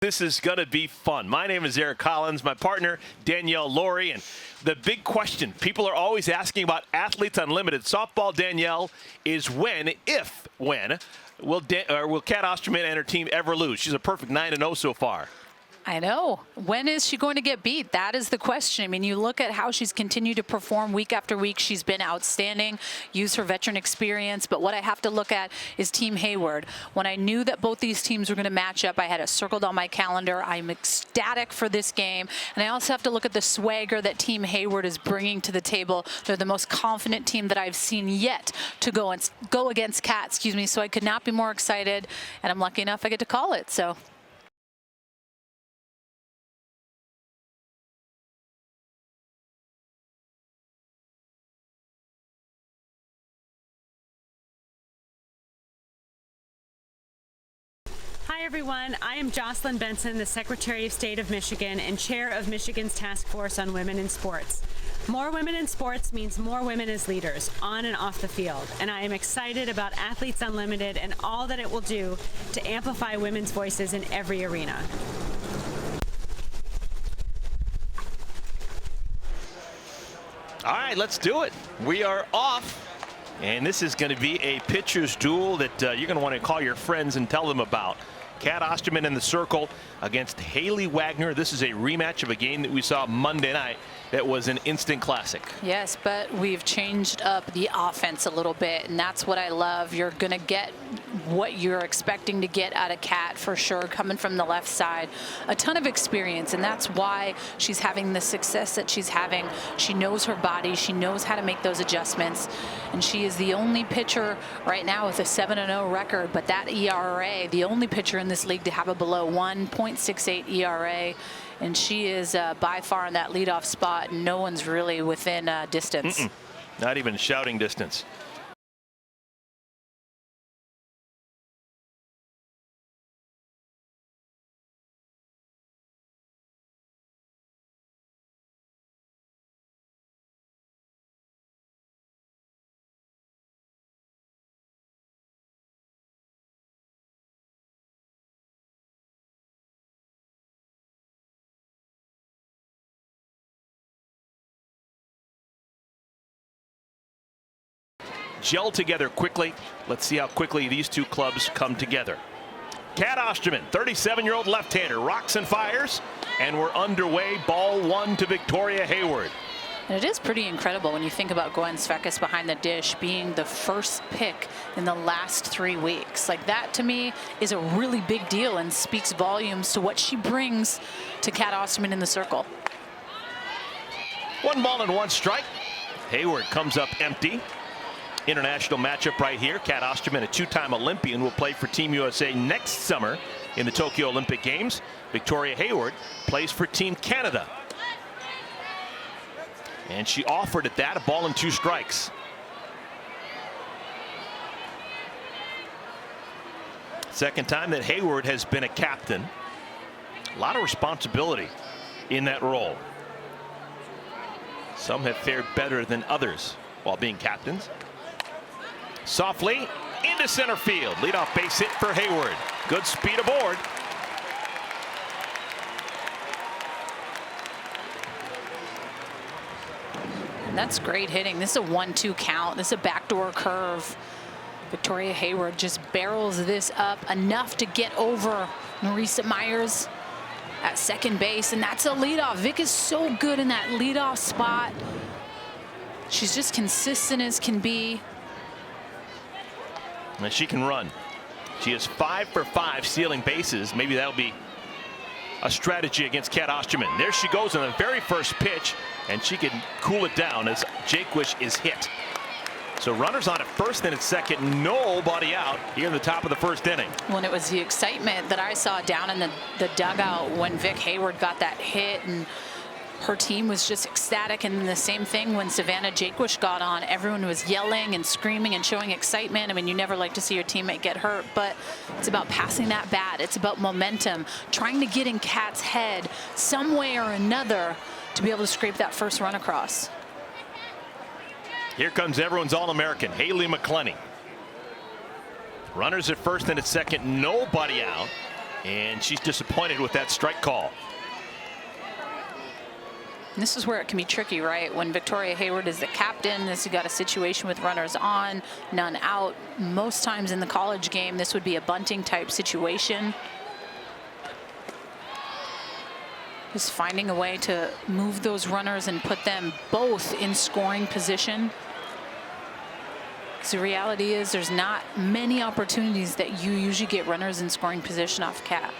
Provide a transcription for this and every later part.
This is going to be fun. My name is Eric Collins, my partner Danielle Laurie, and the big question people are always asking about Athletes Unlimited softball, Danielle, is when will Kat Osterman and her team ever lose? She's a perfect 9-0 so far. I know. When is she going to get beat? That is the question. I mean, you look at how she's continued to perform week after week. She's been outstanding, used her veteran experience. But what I have to look at is Team Hayward. When I knew that both these teams were going to match up, I had it circled on my calendar. I'm ecstatic for this game. And I also have to look at the swagger that Team Hayward is bringing to the table. They're the most confident team that I've seen yet to go against Kat, so I could not be more excited. And I'm lucky enough I get to call it. So. Hi everyone, I am Jocelyn Benson, the Secretary of State of Michigan and Chair of Michigan's Task Force on Women in Sports. More women in sports means more women as leaders, on and off the field. And I am excited about Athletes Unlimited and all that it will do to amplify women's voices in every arena. All right, let's do it. We are off. And this is going to be a pitcher's duel that you're going to want to call your friends and tell them about. Kat Osterman in the circle against Hayley Wagner. This is a rematch of a game that we saw Monday night that was an instant classic. Yes, but we've changed up the offense a little bit, and that's what I love. You're going to get what you're expecting to get out of Kat for sure, coming from the left side. A ton of experience, and that's why she's having the success that she's having. She knows her body. She knows how to make those adjustments, and she is the only pitcher right now with a 7-0 record, but that ERA, the only pitcher in this league to have a below 1.68 ERA. And she is by far in that leadoff spot. No one's really within distance. Not even shouting distance. Gel together quickly. Let's see how quickly these two clubs come together. Kat Osterman, 37-year-old left-hander, rocks and fires, and we're underway. Ball one to Victoria Hayward. And it is pretty incredible when you think about Gwen Svekis behind the dish being the first pick in the last 3 weeks. Like, that to me is a really big deal and speaks volumes to what she brings to Kat Osterman in the circle. 1 ball and 1 strike. Hayward comes up empty. International matchup right here. Kat Osterman, a 2-time Olympian, will play for Team USA next summer in the Tokyo Olympic Games. Victoria Hayward plays for Team Canada. And she offered at that, 1 ball and 2 strikes. Second time that Hayward has been a captain. A lot of responsibility in that role. Some have fared better than others while being captains. Softly into center field. Leadoff base hit for Hayward. Good speed aboard. And that's great hitting. This is a 1-2 count. This is a backdoor curve. Victoria Hayward just barrels this up enough to get over Theresa Myers at second base. And that's a leadoff. Vic is so good in that leadoff spot. She's just consistent as can be. And she can run. She is 5 for 5 stealing bases. Maybe that'll be a strategy against Kat Osterman. There she goes on the very first pitch, and she can cool it down as Jaquish is hit. So runners on at first and at second, nobody out here in the top of the first inning. When it was the excitement that I saw down in the dugout when Vic Hayward got that hit, and her team was just ecstatic. And the same thing when Savannah Jaquish got on. Everyone was yelling and screaming and showing excitement. I mean, you never like to see your teammate get hurt, but it's about passing that bat. It's about momentum, trying to get in Kat's head some way or another to be able to scrape that first run across. Here comes everyone's All-American, Haley McClenny. Runners at first and at second, nobody out. And she's disappointed with that strike call. And this is where it can be tricky, right? When Victoria Hayward is the captain, this you got a situation with runners on, none out. Most times in the college game, this would be a bunting type situation. Just finding a way to move those runners and put them both in scoring position. So the reality is there's not many opportunities that you usually get runners in scoring position off Cat.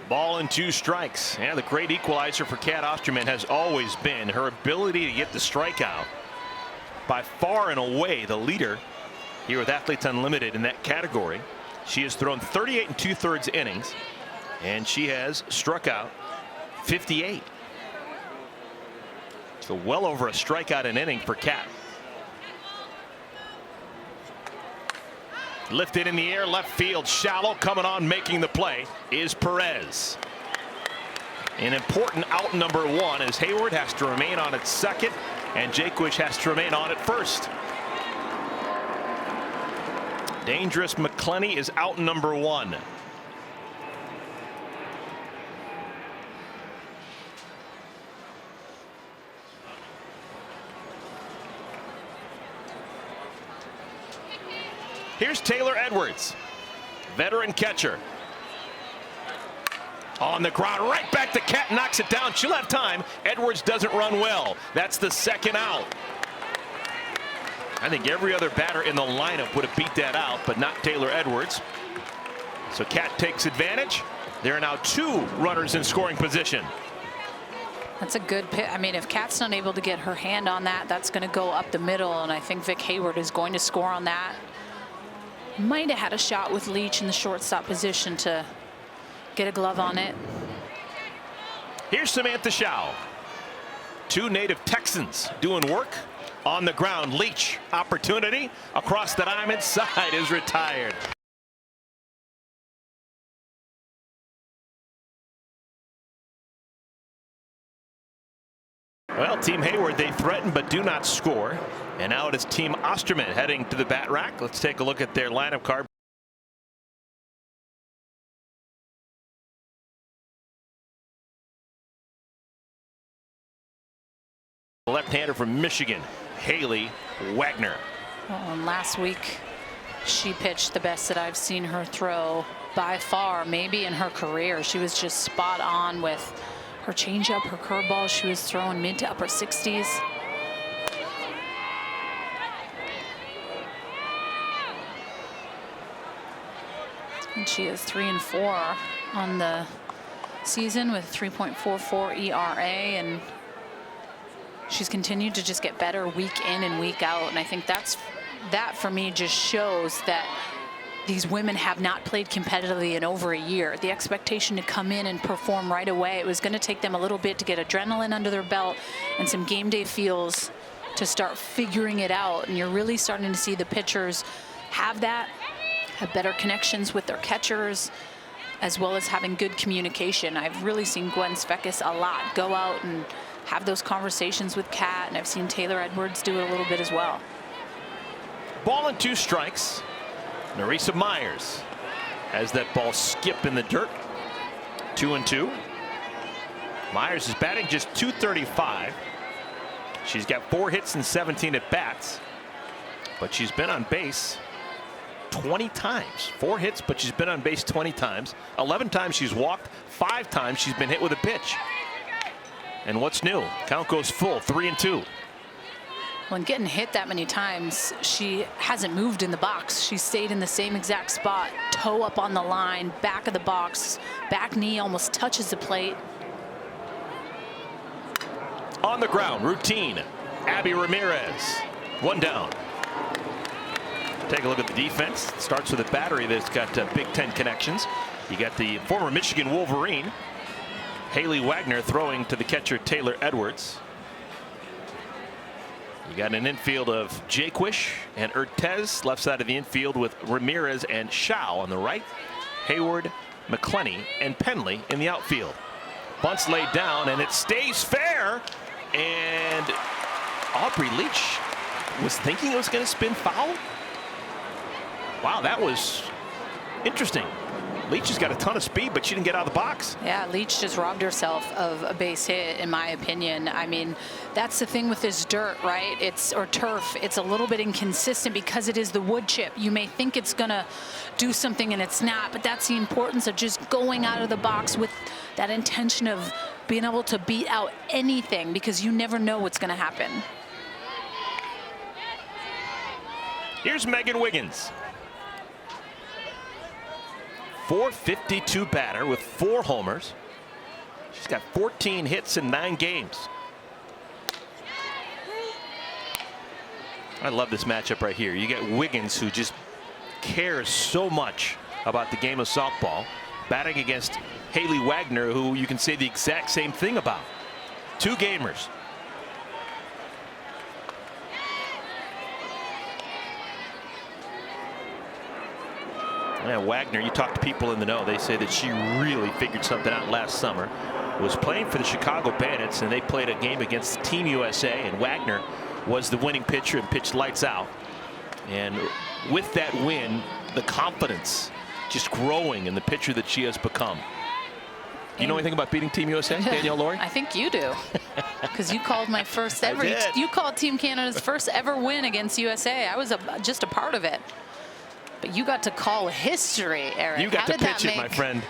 Ball and 2 strikes. Yeah, the great equalizer for Cat Osterman has always been her ability to get the strikeout. By far and away the leader here with Athletes Unlimited in that category. She has thrown 38 2/3 innings, and she has struck out 58. So well over a strikeout an inning for Cat. Lifted in the air, left field, shallow. Coming on, making the play is Perez. An important out number 1 as Hayward has to remain on at second, and Jaquish has to remain on at first. Dangerous McClenny is out number 1. Here's Taylor Edwards, veteran catcher. On the ground, right back to Cat, knocks it down. She'll have time. Edwards doesn't run well. That's the second out. I think every other batter in the lineup would have beat that out, but not Taylor Edwards. So Cat takes advantage. There are now 2 runners in scoring position. That's a good pitch. I mean, if Cat's not able to get her hand on that, that's going to go up the middle, and I think Vic Hayward is going to score on that. Might have had a shot with Leach in the shortstop position to get a glove on it. Here's Samantha Shao. 2 native Texans doing work on the ground. Leach, opportunity across the diamond, side is retired. Well, Team Hayward, they threaten but do not score. And now it is Team Osterman heading to the bat rack. Let's take a look at their lineup card. Left-hander from Michigan, Hayley Wagner. Well, and last week, she pitched the best that I've seen her throw by far, maybe in her career. She was just spot on with her changeup, her curveball. She was throwing mid to upper 60s. And she is 3-4 on the season with 3.44 ERA, and she's continued to just get better week in and week out. And I think that for me just shows that these women have not played competitively in over a year. The expectation to come in and perform right away, it was going to take them a little bit to get adrenaline under their belt and some game day feels to start figuring it out. And you're really starting to see the pitchers have that, have better connections with their catchers, as well as having good communication. I've really seen Gwen Svekis a lot go out and have those conversations with Kat, and I've seen Taylor Edwards do it a little bit as well. Ball and 2 strikes. Theresa Myers has that ball skip in the dirt. 2-2. Myers is batting just .235. She's got 4 hits and 17 at bats, but she's been on base 20 times. 4 hits, but she's been on base 20 times. 11 times she's walked. 5 times she's been hit with a pitch. And what's new? Count goes full, 3-2. When getting hit that many times, she hasn't moved in the box. She stayed in the same exact spot, toe up on the line, back of the box, back knee almost touches the plate. On the ground, routine. Aubry Ramirez, 1 down. Take a look at the defense. It starts with a battery that's got Big Ten connections. You got the former Michigan Wolverine, Hayley Wagner, throwing to the catcher Taylor Edwards. You got an infield of Jaquish and Urtez, left side of the infield with Ramirez and Shao on the right. Hayward, McClenny, and Penley in the outfield. Bunts laid down, and it stays fair. And Aubry Leach was thinking it was going to spin foul. Wow, that was interesting. Leach has got a ton of speed, but she didn't get out of the box. Yeah, Leach just robbed herself of a base hit, in my opinion. I mean, that's the thing with this dirt, right? Or turf. It's a little bit inconsistent because it is the wood chip. You may think it's going to do something and it's not, but that's the importance of just going out of the box with that intention of being able to beat out anything, because you never know what's going to happen. Here's Megan Wiggins. .452 batter with 4 homers. She's got 14 hits in 9 games. I love this matchup right here. You get Wiggins, who just cares so much about the game of softball, batting against Hayley Wagner, who you can say the exact same thing about. 2 gamers. Yeah, Wagner, you talk to people in the know, they say that she really figured something out last summer. Was playing for the Chicago Bandits, and they played a game against Team USA, and Wagner was the winning pitcher and pitched lights out. And with that win, the confidence just growing in the pitcher that she has become. You know anything about beating Team USA, Danielle Laurie? I think you do, because you called my first ever. You called Team Canada's first ever win against USA. I was just a part of it. But you got to call history, Eric. You got to pitch it, my friend.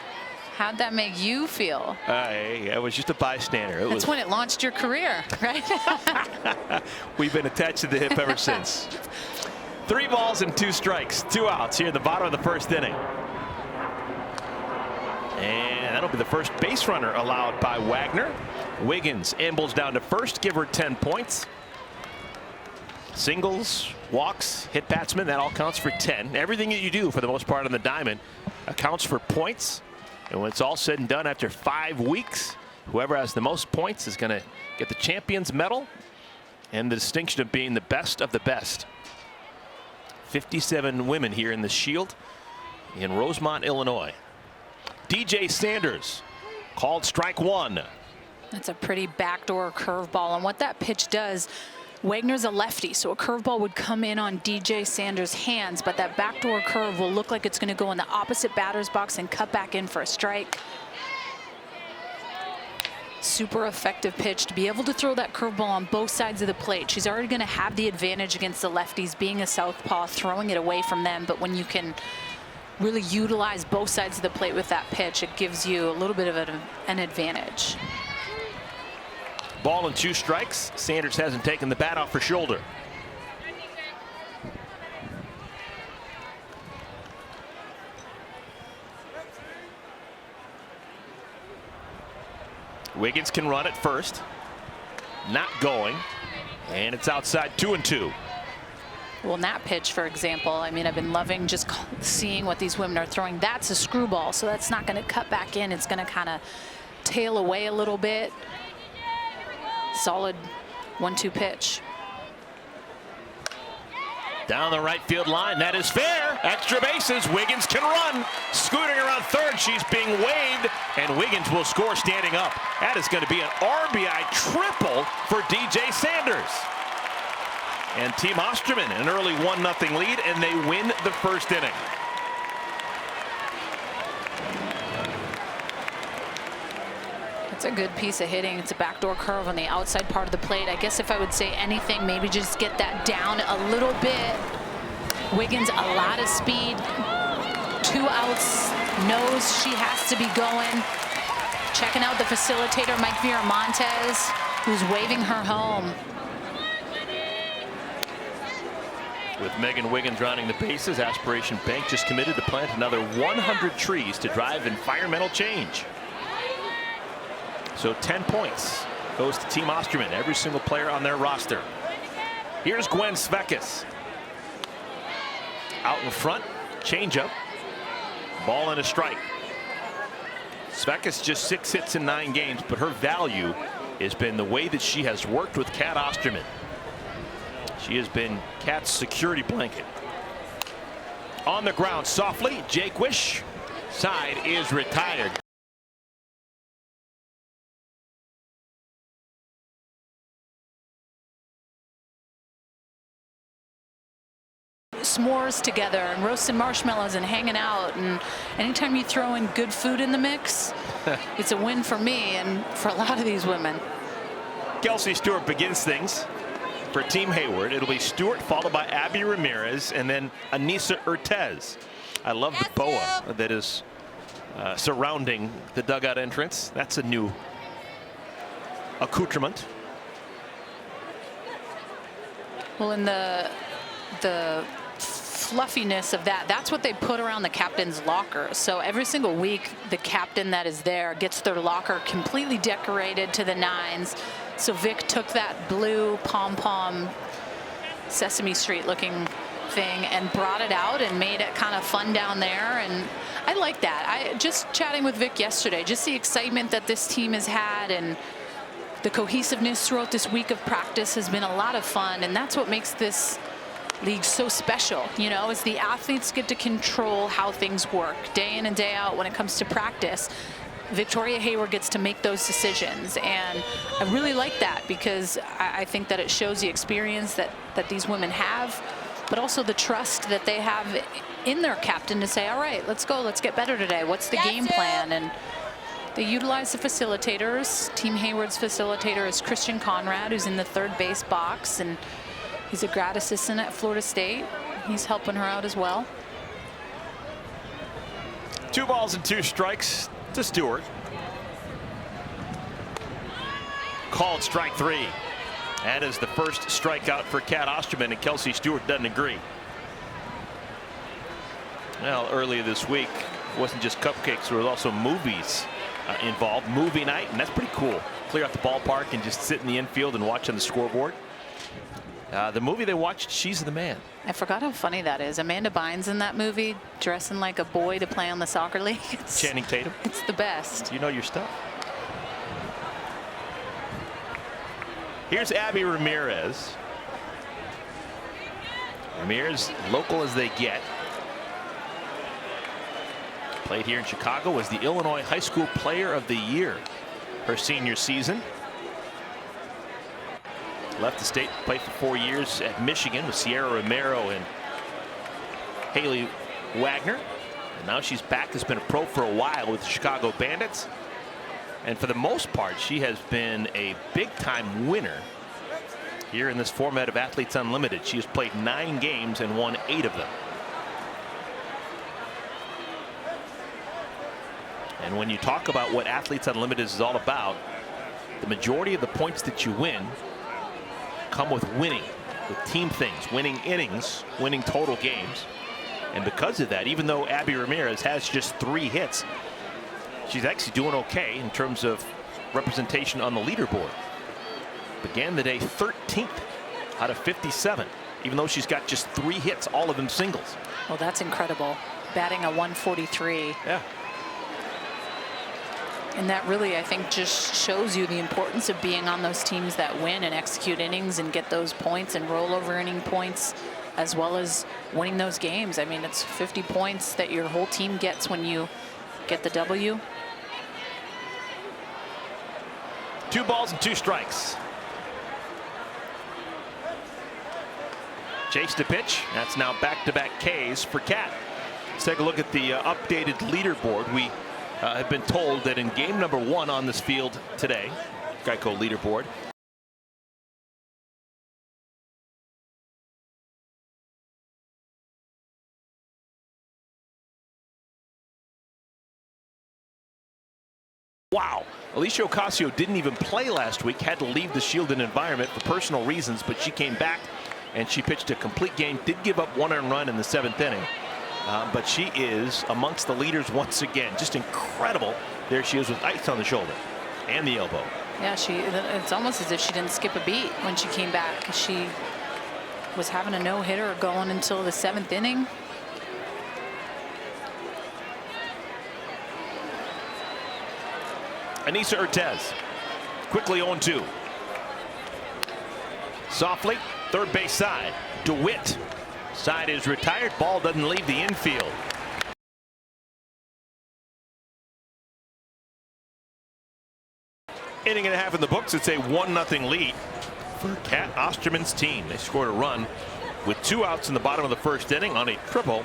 How'd that make you feel? I was just a bystander. That's when it launched your career, right? We've been attached to the hip ever since. 3 balls and 2 strikes, 2 outs here in the bottom of the first inning. And that'll be the first base runner allowed by Wagner. Wiggins ambles down to first, give her 10 points. Singles, walks, hit batsman, that all counts for 10. Everything that you do for the most part on the diamond accounts for points. And when it's all said and done after 5 weeks, whoever has the most points is going to get the champion's medal and the distinction of being the best of the best. 57 women here in the Shield in Rosemont, Illinois. DJ Sanders called strike 1. That's a pretty backdoor curveball, and what that pitch does, Wagner's a lefty, so a curveball would come in on DJ Sanders' hands, but that backdoor curve will look like it's going to go in the opposite batter's box and cut back in for a strike. Super effective pitch to be able to throw that curveball on both sides of the plate. She's already going to have the advantage against the lefties, being a southpaw, throwing it away from them, but when you can really utilize both sides of the plate with that pitch, it gives you a little bit of an advantage. Ball and 2 strikes. Sanders hasn't taken the bat off her shoulder. Wiggins can run at first. Not going. And it's outside, 2-2. Well, in that pitch, for example, I mean, I've been loving just seeing what these women are throwing. That's a screwball, so that's not going to cut back in. It's going to kind of tail away a little bit. Solid 1-2 pitch. Down the right field line. That is fair. Extra bases. Wiggins can run. Scooting around third. She's being waved. And Wiggins will score standing up. That is going to be an RBI triple for DJ Sanders. And Team Osterman an early 1-0 lead, and they win the first inning. It's a good piece of hitting. It's a backdoor curve on the outside part of the plate. I guess if I would say anything, maybe just get that down a little bit. Wiggins, a lot of speed. 2 outs, knows she has to be going. Checking out the facilitator, Mike Viramontes, who's waving her home. With Megan Wiggins rounding the bases, Aspiration Bank just committed to plant another 100 trees to drive environmental change. So 10 points goes to Team Osterman, every single player on their roster. Here's Gwen Svekis. Out in front, changeup, ball and a strike. Svekis just 6 hits in 9 games, but her value has been the way that she has worked with Kat Osterman. She has been Kat's security blanket. On the ground softly, Jaquish. Side is retired. s'mores together and roasting marshmallows and hanging out. And anytime you throw in good food in the mix, it's a win for me and for a lot of these women. Kelsey Stewart begins things for Team Hayward. It'll be Stewart followed by Aubry Leach and then Anissa Urtez. I love the boa that is surrounding the dugout entrance. That's a new accoutrement. Well, in the fluffiness of that's what they put around the captain's locker. So every single week, the captain that is there gets their locker completely decorated to the nines. So Vic took that blue pom-pom Sesame Street looking thing and brought it out and made it kind of fun down there. And I like that. I just chatting with Vic yesterday, just the excitement that this team has had and the cohesiveness throughout this week of practice has been a lot of fun. And that's what makes this league so special, you know, is the athletes get to control how things work day in and day out when it comes to practice. Victoria Hayward gets to make those decisions, and I really like that because I think that it shows the experience that these women have, but also the trust that they have in their captain to say, all right, let's go, let's get better today. What's the game plan? And they utilize the facilitators. Team Hayward's facilitator is Christian Conrad, who's in the third base box, and he's a grad assistant at Florida State. He's helping her out as well. 2 balls and 2 strikes to Stewart. Called strike 3. That is the first strikeout for Kat Osterman, and Kelsey Stewart doesn't agree. Well, earlier this week, it wasn't just cupcakes, there was also movies involved. Movie night, and that's pretty cool. Clear out the ballpark and just sit in the infield and watch on the scoreboard. The movie they watched, She's the Man. I forgot how funny that is. Amanda Bynes in that movie, dressing like a boy to play on the soccer league. Channing Tatum. It's the best. You know your stuff. Here's Aubry Ramirez. Ramirez, local as they get. Played here in Chicago, was the Illinois High School Player of the Year her senior season. Left the state, played for 4 years at Michigan with Sierra Romero and Hayley Wagner. And now she's back, has been a pro for a while with the Chicago Bandits. And for the most part, she has been a big-time winner here in this format of Athletes Unlimited. She has played 9 games and won 8 of them. And when you talk about what Athletes Unlimited is all about, the majority of the points that you win come with winning, with team things, winning innings, winning total games. And because of that, even though Aubry Ramirez has just 3 hits, she's actually doing okay in terms of representation on the leaderboard. Began the day 13th out of 57, even though she's got just 3 hits, all of them singles. Well, that's incredible. Batting a 143. Yeah. And that really, I think, just shows you the importance of being on those teams that win and execute innings and get those points and rollover inning points, as well as winning those games. I mean, it's 50 points that your whole team gets when you get the W. 2 balls and 2 strikes. Chase to pitch. That's now back-to-back Ks for Kat. Let's take a look at the updated leaderboard. We have been told that in game number 1 on this field today, Geico leaderboard, wow. Alicia Ocasio didn't even play last week, had to leave the shielded environment for personal reasons, but she came back and she pitched a complete game, did give up 1 earned run in the 7th inning. But she is amongst the leaders once again. Just incredible. There she is with ice on the shoulder and the elbow. Yeah, it's almost as if she didn't skip a beat when she came back. She was having a no-hitter going until the 7th inning. Anissa Urtez quickly 0-2. Softly, third base side. DeWitt. Side is retired. Ball doesn't leave the infield. Inning and a half in the books. It's a 1-0 lead for Kat Osterman's team. They scored a run with 2 outs in the bottom of the first inning on a triple.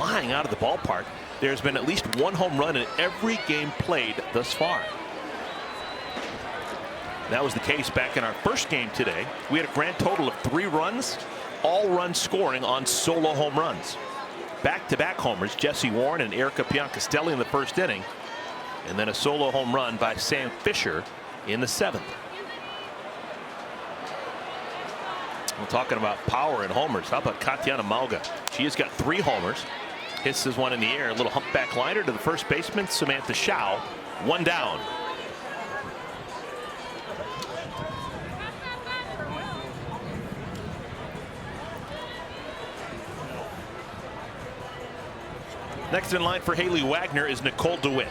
Flying out of the ballpark. There's been at least 1 home run in every game played thus far. That was the case back in our first game today. We had a grand total of 3 runs, all runs scoring on solo home runs. Back-to-back homers, Jesse Warren and Erica Piancastelli in the first inning, and then a solo home run by Sam Fisher in the 7th. We're talking about power and homers. How about Katiana Malga? She has got 3 homers. Hisses one in the air. A little humpback liner to the first baseman, Samantha Shaw. 1 down. Next in line for Hayley Wagner is Nicole DeWitt.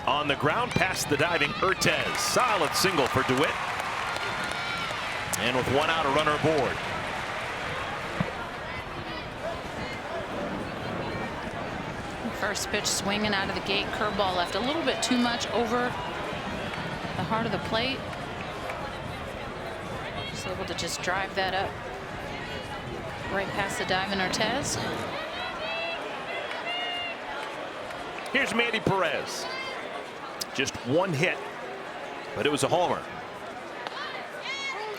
On the ground past the diving Urtez. Solid single for DeWitt. And with 1 out, a runner aboard. First pitch swinging out of the gate. Curveball left a little bit too much over the heart of the plate. Just able to just drive that up right past the diving Urtez. Here's Mandy Perez. Just 1 hit, but it was a homer.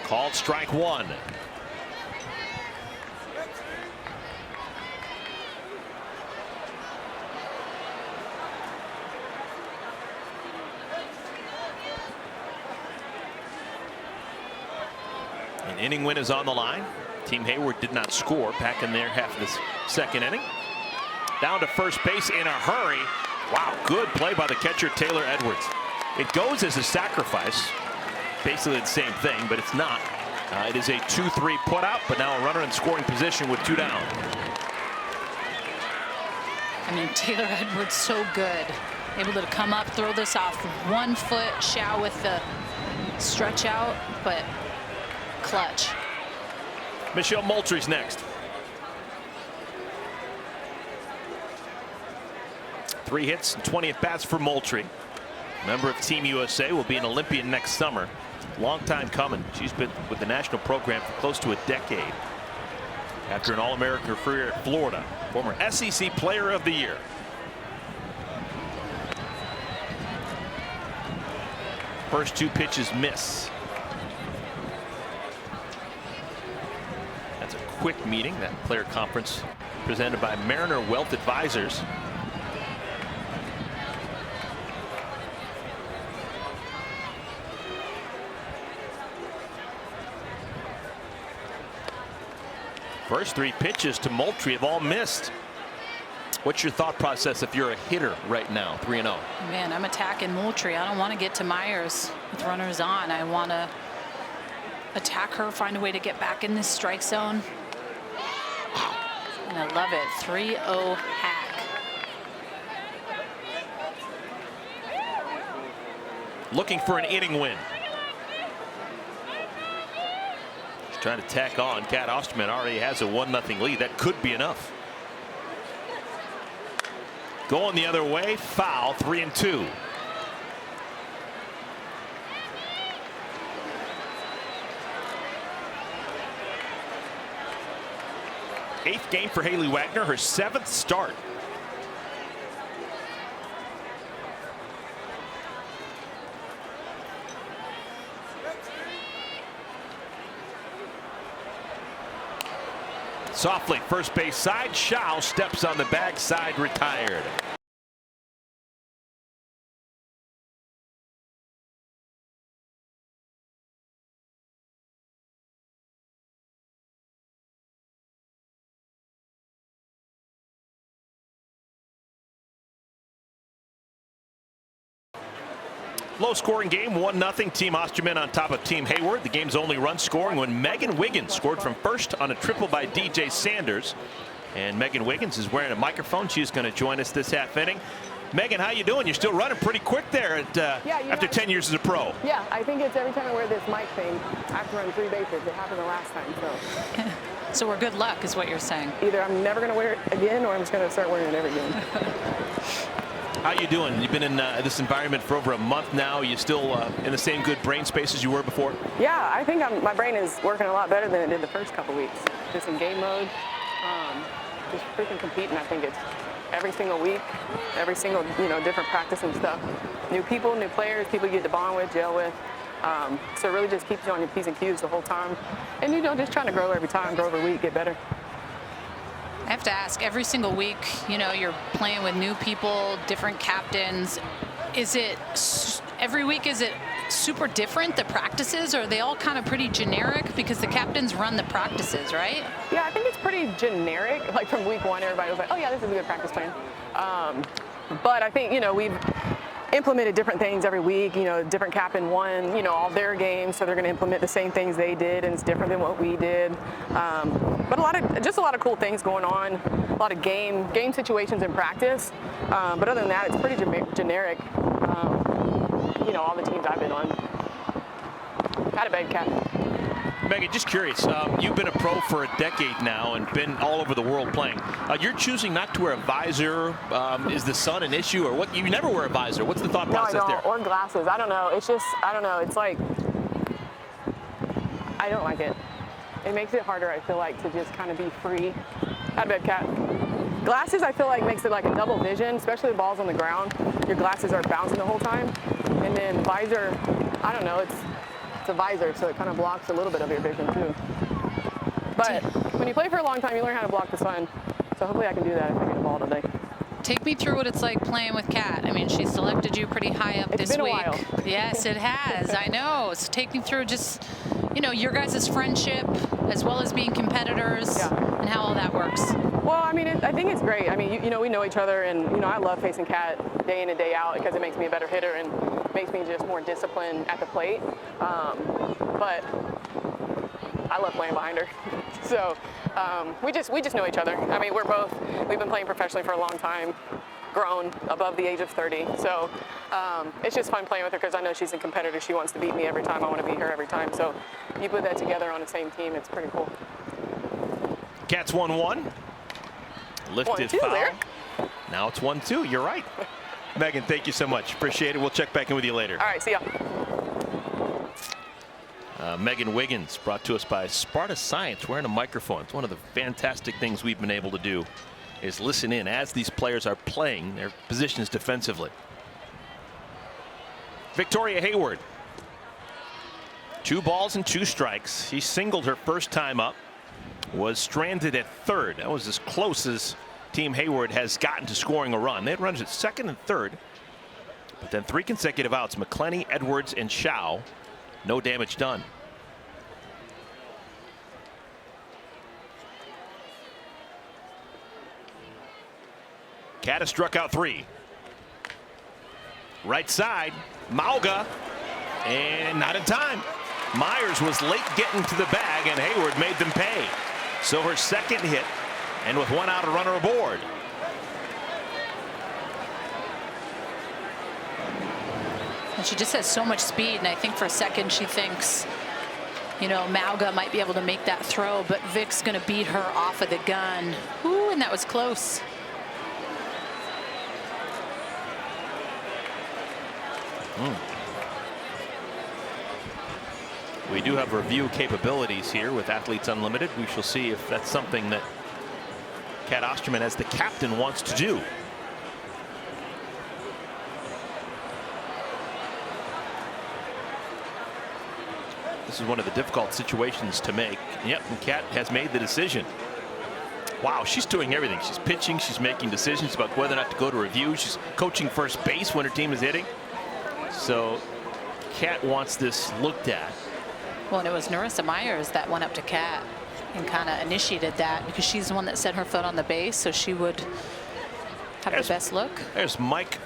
Called strike 1. An inning win is on the line. Team Hayward did not score back in their half of the second inning. Down to first base in a hurry. Wow, good play by the catcher Taylor Edwards. It goes as a sacrifice. Basically the same thing, but it's not. It is a 2-3 put out, but now a runner in scoring position with 2 down. I mean, Taylor Edwards so good. Able to come up, throw this off 1 foot, Shaw with the stretch out, but clutch. Michelle Moultrie's next. 3 hits and 20 at bats for Moultrie. Member of Team USA, will be an Olympian next summer. Long time coming. She's been with the national program for close to a decade. After an All-American career at Florida, former SEC Player of the Year. First 2 pitches miss. That's a quick meeting. That player conference presented by Mariner Wealth Advisors. First 3 pitches to Moultrie have all missed. What's your thought process if you're a hitter right now, 3-0? Man, I'm attacking Moultrie. I don't want to get to Myers with runners on. I want to attack her, find a way to get back in this strike zone. And I love it. 3-0 hack. Looking for an inning win. Trying to tack on. Kat Osterman already has a 1-0 lead. That could be enough. Going the other way, foul, 3-2. Eighth game for Hayley Wagner, her 7th start. Softly, first base side. Shaw steps on the backside, retired. Low scoring game, 1-0 Team Osterman on top of Team Hayward. The game's only run scoring when Megan Wiggins scored from first on a triple by DJ Sanders. And Megan Wiggins is wearing a microphone. She's going to join us this half inning. Megan, how you doing? You're still running pretty quick there after 10 years as a pro. Yeah, I think it's every time I wear this mic thing, I have to run 3 bases. It happened the last time, so. So we're good luck is what you're saying. Either I'm never going to wear it again or I'm just going to start wearing it every game. How you doing? You've been in this environment for over a month now. Are you still in the same good brain space as you were before? Yeah, I think my brain is working a lot better than it did the first couple weeks. Just in game mode, just freaking competing. I think it's every single week, every single, different practice and stuff. New people, new players, people you get to bond with, gel with. So it really just keeps you on your P's and Q's the whole time. And, just trying to grow every time, grow every week, get better. I have to ask, every single week, you're playing with new people, different captains. Is it every week? Is it super different, the practices, or are they all kind of pretty generic because the captains run the practices, right? Yeah, I think it's pretty generic. Like from week 1, everybody was like, oh yeah, this is a good practice plan. But I think, we've implemented different things every week. Different captain won, all their games, so they're going to implement the same things they did, and it's different than what we did. But a lot of cool things going on, a lot of game situations in practice. But other than that, it's pretty generic. All the teams I've been on. Had a bad cap. Megan, just curious, you've been a pro for a decade now and been all over the world playing. You're choosing not to wear a visor. Is the sun an issue, or what? You never wear a visor. What's the thought process no, I don't. there? Or glasses. I don't know. It's just, I don't know. It's like, I don't like it. It makes it harder, I feel like, to just kind of be free. Had a bad cap. Glasses, I feel like, makes it like a double vision, especially the balls on the ground. Your glasses are bouncing the whole time. And then visor, I don't know, it's a visor, so it kind of blocks a little bit of your vision too. But when you play for a long time, you learn how to block the sun. So hopefully I can do that if I get a ball today. Take me through what it's like playing with Kat. I mean, she selected you pretty high up this week. It's been a while. Yes, it has. I know. So take me through just, your guys' friendship as well as being competitors and how all that works. Well, I mean, I think it's great. I mean, we know each other, and, I love facing Kat day in and day out because it makes me a better hitter and makes me just more disciplined at the plate. But I love playing behind her. So we just know each other. I mean, we've been playing professionally for a long time, grown above the age of 30. So it's just fun playing with her because I know she's a competitor. She wants to beat me every time. I want to beat her every time. So you put that together on the same team, it's pretty cool. Cats 1-1. Lifted 1-2 foul. there. Now it's 1-2. You're right. Megan, thank you so much. Appreciate it. We'll check back in with you later. All right, see ya. Megan Wiggins, brought to us by Sparta Science, wearing a microphone. It's one of the fantastic things we've been able to do is listen in as these players are playing their positions defensively. Victoria Hayward. 2 balls and 2 strikes. She singled her first time up. Was stranded at third. That was as close as Team Hayward has gotten to scoring a run. They had runs at second and third, but then 3 consecutive outs. McClenny, Edwards, and Shao. No damage done. Kat has struck out 3. Right side, Mauga, and not in time. Myers was late getting to the bag, and Hayward made them pay. So her second hit, and with 1 out, a runner aboard. And she just has so much speed, and I think for a second she thinks, Mauga might be able to make that throw, but Vic's going to beat her off of the gun. Ooh, and that was close. We do have review capabilities here with Athletes Unlimited. We shall see if that's something that Kat Osterman, as the captain, wants to do. This is one of the difficult situations to make. Yep, and Kat has made the decision. Wow, she's doing everything. She's pitching, she's making decisions about whether or not to go to review. She's coaching first base when her team is hitting. So Kat wants this looked at. Well, and it was Theresa Myers that went up to Kat and kind of initiated that because she's the one that set her foot on the base, so she would have the best look. There's Mike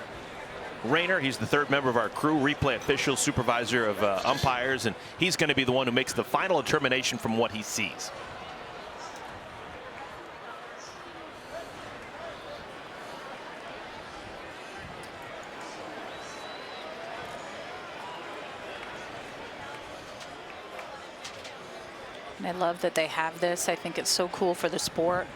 Rayner. He's the 3rd member of our crew, replay official, supervisor of umpires, and he's going to be the one who makes the final determination from what he sees. And I love that they have this. I think it's so cool for the sport.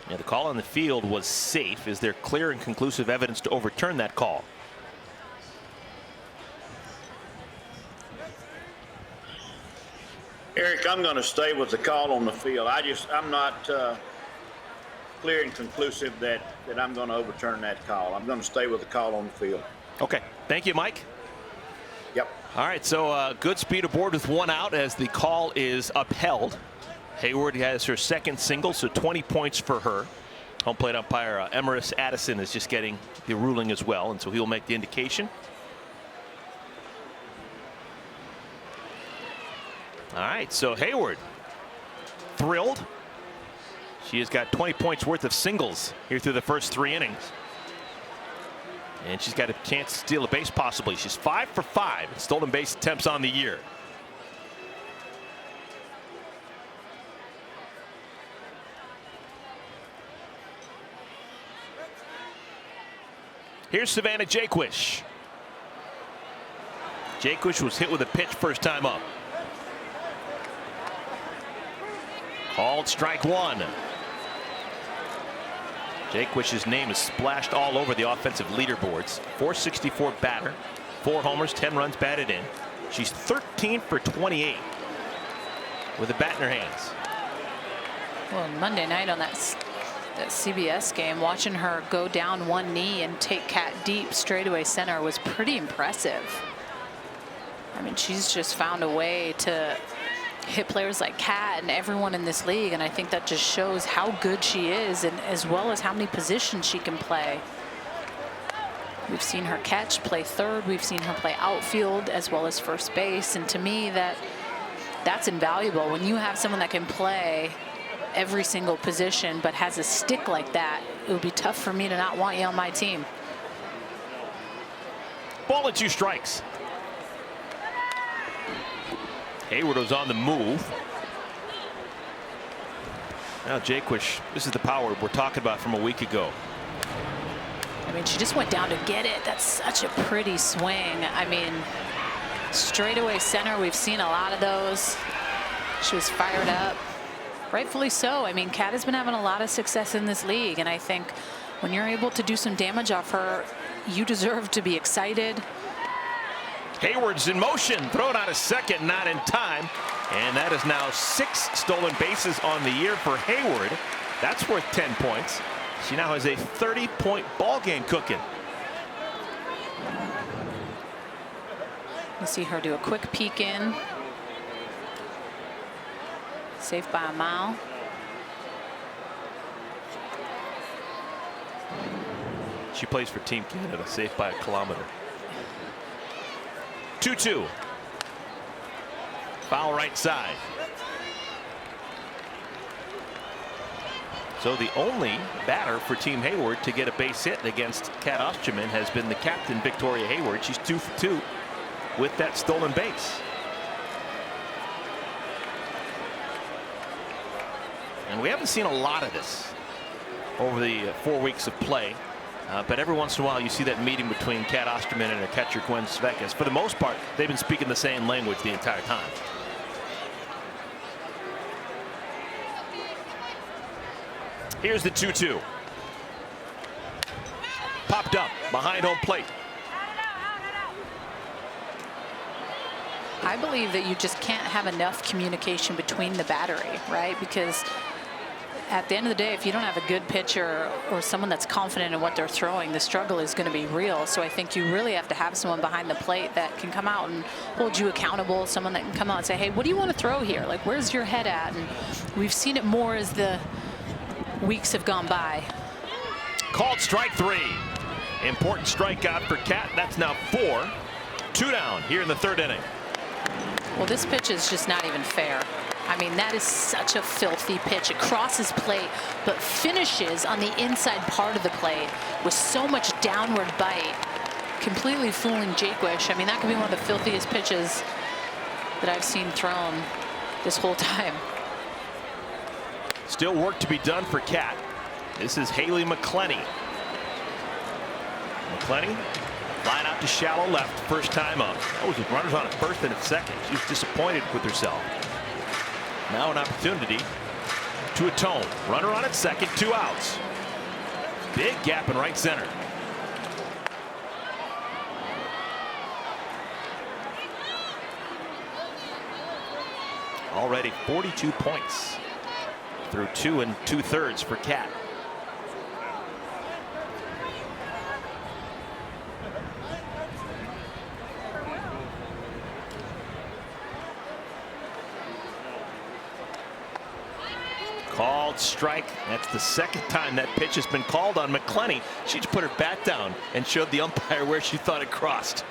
Yeah, the call on the field was safe. Is there clear and conclusive evidence to overturn that call? Eric, I'm going to stay with the call on the field. I'm not clear and conclusive that I'm going to overturn that call. I'm going to stay with the call on the field. Okay. Thank you, Mike. Yep. All right, so good speed aboard with 1 out as the call is upheld. Hayward has her second single, so 20 points for her. Home plate umpire Emerus Addison is just getting the ruling as well, and so he'll make the indication. All right, so Hayward thrilled. She has got 20 points worth of singles here through the first 3 innings. And she's got a chance to steal a base possibly. She's 5 for 5 in stolen base attempts on the year. Here's Savannah Jaquish. Jaquish was hit with a pitch first time up. Called strike 1. Jaquish's name is splashed all over the offensive leaderboards. .464 batter, 4 homers, 10 runs batted in. She's 13 for 28 with a bat in her hands. Well, Monday night on that CBS game, watching her go down one knee and take Cat deep straightaway center was pretty impressive. I mean, she's just found a way to hit players like Cat and everyone in this league, and I think that just shows how good she is, and as well as how many positions she can play. We've seen her catch, play third, we've seen her play outfield as well as first base, and to me that's invaluable when you have someone that can play every single position but has a stick like that. It would be tough for me to not want you on my team. Ball and 2 strikes. Hayward was on the move. Now Jaquish, this is the power we're talking about from a week ago. I mean, she just went down to get it. That's such a pretty swing. I mean, straightaway center, we've seen a lot of those. She was fired up. Rightfully so. I mean, Cat has been having a lot of success in this league, and I think when you're able to do some damage off her, you deserve to be excited. Hayward's in motion, thrown out a second, not in time, and that is now 6 stolen bases on the year for Hayward. That's worth 10 points. She now has a 30-point ball game cooking. You see her do a quick peek in. Safe by a mile. She plays for Team Canada, safe by a kilometer. 2-2. Foul right side. So the only batter for Team Hayward to get a base hit against Cat Osterman has been the captain, Victoria Hayward. She's 2 for 2 with that stolen base. And we haven't seen a lot of this over the 4 weeks of play. But every once in a while you see that meeting between Cat Osterman and her catcher Gwen Svekis. For the most part, they've been speaking the same language the entire time. Here's the 2-2. Popped up behind home plate. I believe that you just can't have enough communication between the battery, right? Because at the end of the day, if you don't have a good pitcher or someone that's confident in what they're throwing, the struggle is going to be real. So I think you really have to have someone behind the plate that can come out and hold you accountable, someone that can come out and say, hey, what do you want to throw here? Like, where's your head at? And we've seen it more as the weeks have gone by. Called strike 3. Important strikeout for Cat. That's now 4. 2 down here in the 3rd inning. Well, this pitch is just not even fair. I mean, that is such a filthy pitch. It crosses plate, but finishes on the inside part of the plate with so much downward bite, completely fooling Jaquish. I mean, that could be one of the filthiest pitches that I've seen thrown this whole time. Still work to be done for Cat. This is Haley McClenny. McClenny Line out to shallow left, first time up. That was with runners on at first and at second. She was disappointed with herself. Now an opportunity to atone. Runner on at second, 2 outs. Big gap in right center. Already 42 points through 2 2/3 for Cat. Called strike. That's the second time that pitch has been called on McClenny. She just put her bat down and showed the umpire where she thought it crossed.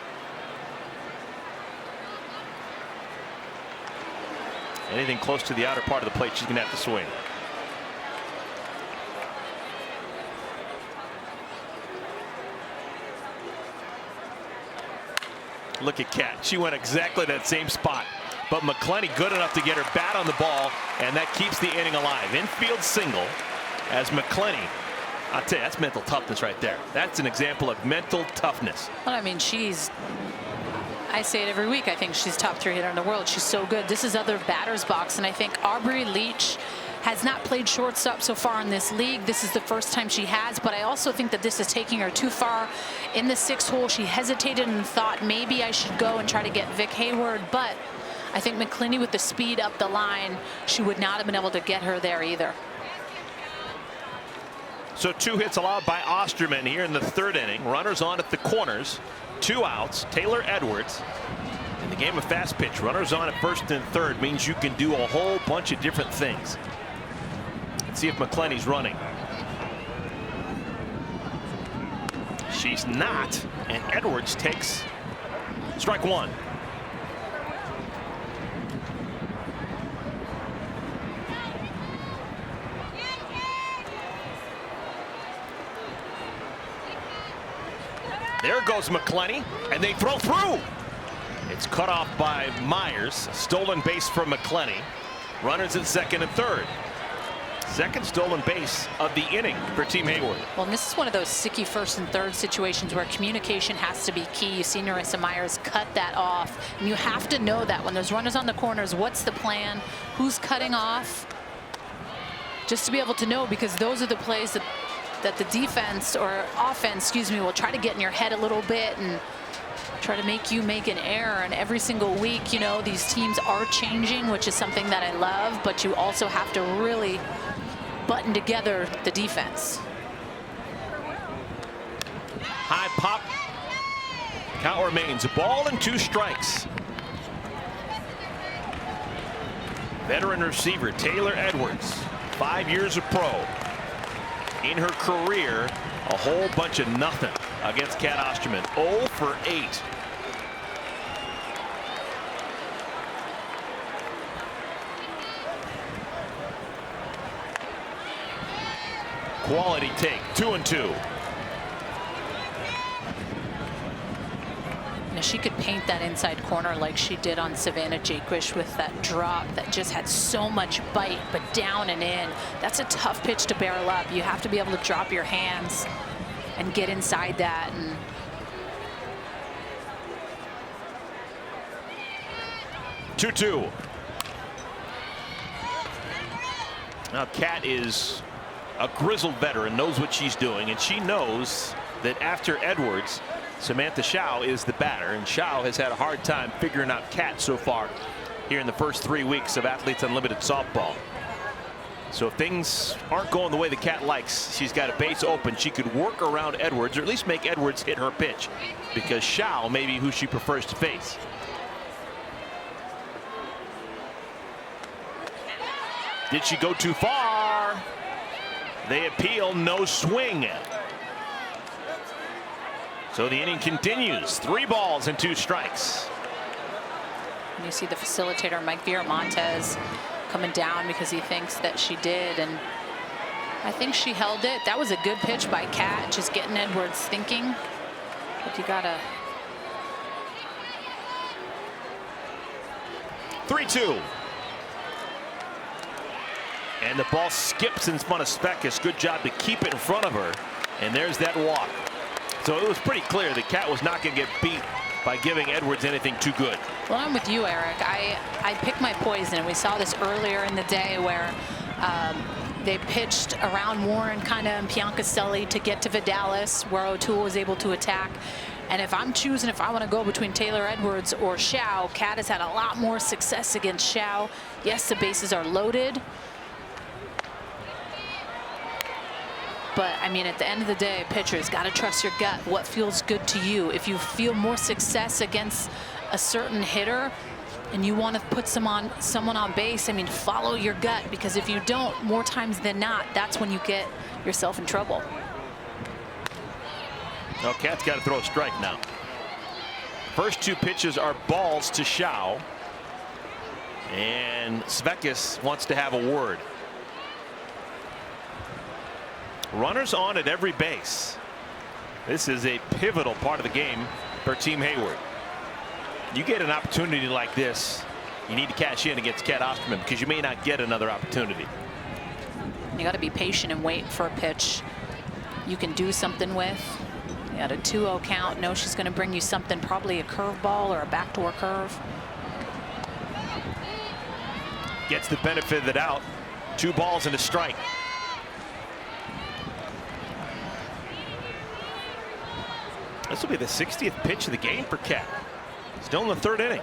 Anything close to the outer part of the plate, she's going to have to swing. Look at Cat. She went exactly that same spot. But McClenny good enough to get her bat on the ball, and that keeps the inning alive. Infield single as McClenny. I'll tell you, that's mental toughness right there. That's an example of mental toughness. Well, I mean, I say it every week. I think she's top 3 hitter in the world. She's so good. This is other batter's box, and I think Aubry Leach has not played shortstop so far in this league. This is the first time she has, but I also think that this is taking her too far in the 6th hole. She hesitated and thought maybe I should go and try to get Vic Hayward, but I think McClenny with the speed up the line, she would not have been able to get her there either. So 2 hits allowed by Osterman here in the 3rd inning. Runners on at the corners, 2 outs. Taylor Edwards. In the game of fast pitch, runners on at 1st and 3rd means you can do a whole bunch of different things. Let's see if McClenny's running. She's not, and Edwards takes strike 1. There goes McClenny, and they throw through. It's cut off by Myers. Stolen base from McClenny. Runners at 2nd and 3rd. Second stolen base of the inning for Team Hayward. Well, and this is one of those sicky 1st and 3rd situations where communication has to be key. You see Theresa Myers cut that off, and you have to know that when there's runners on the corners, what's the plan, who's cutting off, just to be able to know, because those are the plays that the defense or offense, excuse me, will try to get in your head a little bit and try to make you make an error. And every single week, you know, these teams are changing, which is something that I love, but you also have to really button together the defense. High pop. Count remains a ball and 2 strikes. Veteran receiver Taylor Edwards, 5 years of pro. In her career, a whole bunch of nothing against Cat Osterman. 0 for 8. Quality take, 2 and 2. Now she could paint that inside corner like she did on Savannah Jaquish with that drop that just had so much bite, but down and in. That's a tough pitch to barrel up. You have to be able to drop your hands and get inside that. And 2-2. Now Cat is a grizzled veteran, knows what she's doing, and she knows that after Edwards, Samantha Shaw is the batter, and Shaw has had a hard time figuring out Cat so far here in the first 3 weeks of Athletes Unlimited softball. So if things aren't going the way the Cat likes, she's got a base open. She could work around Edwards, or at least make Edwards hit her pitch, because Shaw may be who she prefers to face. Did she go too far? They appeal, no swing. So the inning continues. 3 balls and 2 strikes. And you see the facilitator, Mike Viramontes, coming down because he thinks that she did. And I think she held it. That was a good pitch by Cat, just getting Edwards thinking. But you gotta. 3-2. And the ball skips in front of Speckis. Good job to keep it in front of her. And there's that walk. So it was pretty clear that Cat was not going to get beat by giving Edwards anything too good. Well, I'm with you, Eric. I pick my poison. We saw this earlier in the day where they pitched around Warren kind of and Piancastelli to get to Vidalis, where O'Toole was able to attack. And if I'm choosing if I want to go between Taylor Edwards or Xiao, Cat has had a lot more success against Xiao. Yes, the bases are loaded. But, I mean, at the end of the day, pitchers got to trust your gut. What feels good to you? If you feel more success against a certain hitter and you want to put someone on base, I mean, follow your gut. Because if you don't, more times than not, that's when you get yourself in trouble. No, Cat's got to throw a strike now. First two pitches are balls to Xiao. And Svekis wants to have a word. Runners on at every base. This is a pivotal part of the game for Team Hayward. You get an opportunity like this, you need to cash in against Cat Osterman because you may not get another opportunity. You got to be patient and wait for a pitch you can do something with. You got a 2-0 count. Know she's going to bring you something, probably a curveball or a backdoor curve. Gets the benefit of the doubt. 2 balls and a strike. This will be the 60th pitch of the game for Cat. Still in the 3rd inning.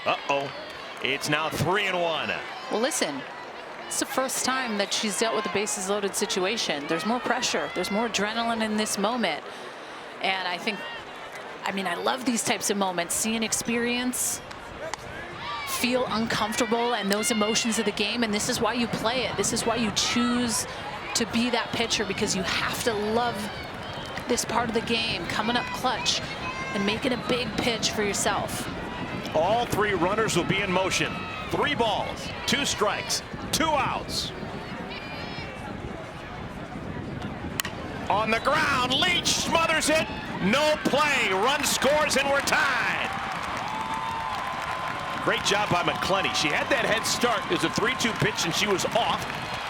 Uh-oh. It's now 3-1. Well, listen, it's the first time that she's dealt with a bases loaded situation. There's more pressure. There's more adrenaline in this moment. And I mean, I love these types of moments. See an experience, feel uncomfortable, and those emotions of the game. And this is why you play it. This is why you choose to be that pitcher, because you have to love this part of the game, coming up clutch and making a big pitch for yourself. All 3 runners will be in motion. 3 balls, 2 strikes, 2 outs. On the ground, Leach smothers it. No play. Run scores and we're tied. Great job by McClenny. She had that head start. It was a 3-2 pitch and she was off.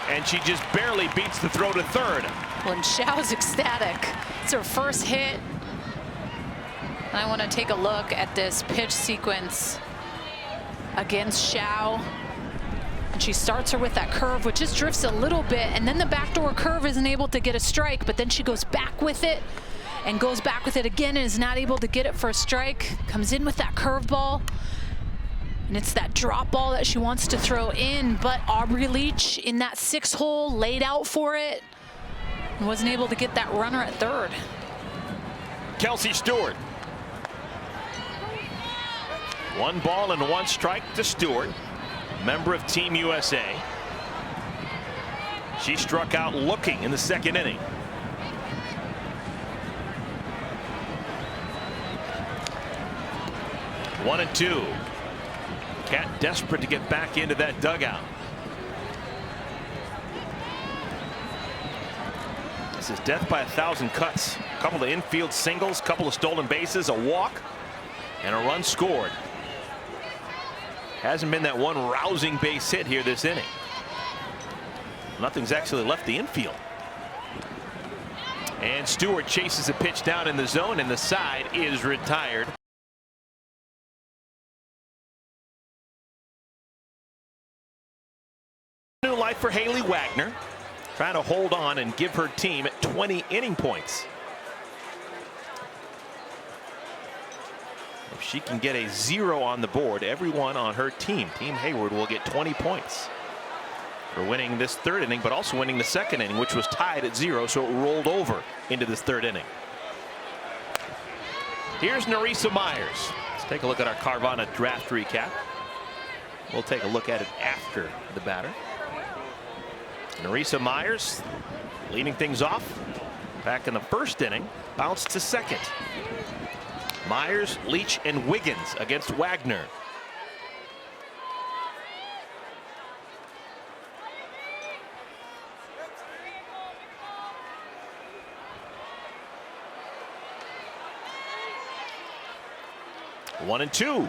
And she just barely beats the throw to third. Well, and Xiao's ecstatic. It's her first hit. And I want to take a look at this pitch sequence against Xiao. And she starts her with that curve, which just drifts a little bit. And then the backdoor curve isn't able to get a strike, but then she goes back with it and goes back with it again and is not able to get it for a strike. Comes in with that curveball. And it's that drop ball that she wants to throw in, but Aubry Leach in that 6th hole laid out for it and wasn't able to get that runner at third. Kelsey Stewart. 1 ball and 1 strike to Stewart, member of Team USA. She struck out looking in the 2nd inning. One and 2. Cat desperate to get back into that dugout. This is death by 1,000 cuts. A couple of infield singles, couple of stolen bases, a walk, and a run scored. Hasn't been that one rousing base hit here this inning. Nothing's actually left the infield. And Stewart chases a pitch down in the zone, and the side is retired. New life for Hayley Wagner, trying to hold on and give her team 20 inning points. If she can get a 0 on the board, everyone on her team, Team Hayward, will get 20 points for winning this 3rd inning, but also winning the 2nd inning, which was tied at 0, so it rolled over into this 3rd inning. Here's Theresa Myers. Let's take a look at our Carvana draft recap. We'll take a look at it after the batter. Theresa Myers leading things off back in the 1st inning, bounced to 2nd. Myers, Leach, and Wiggins against Wagner. One and 2.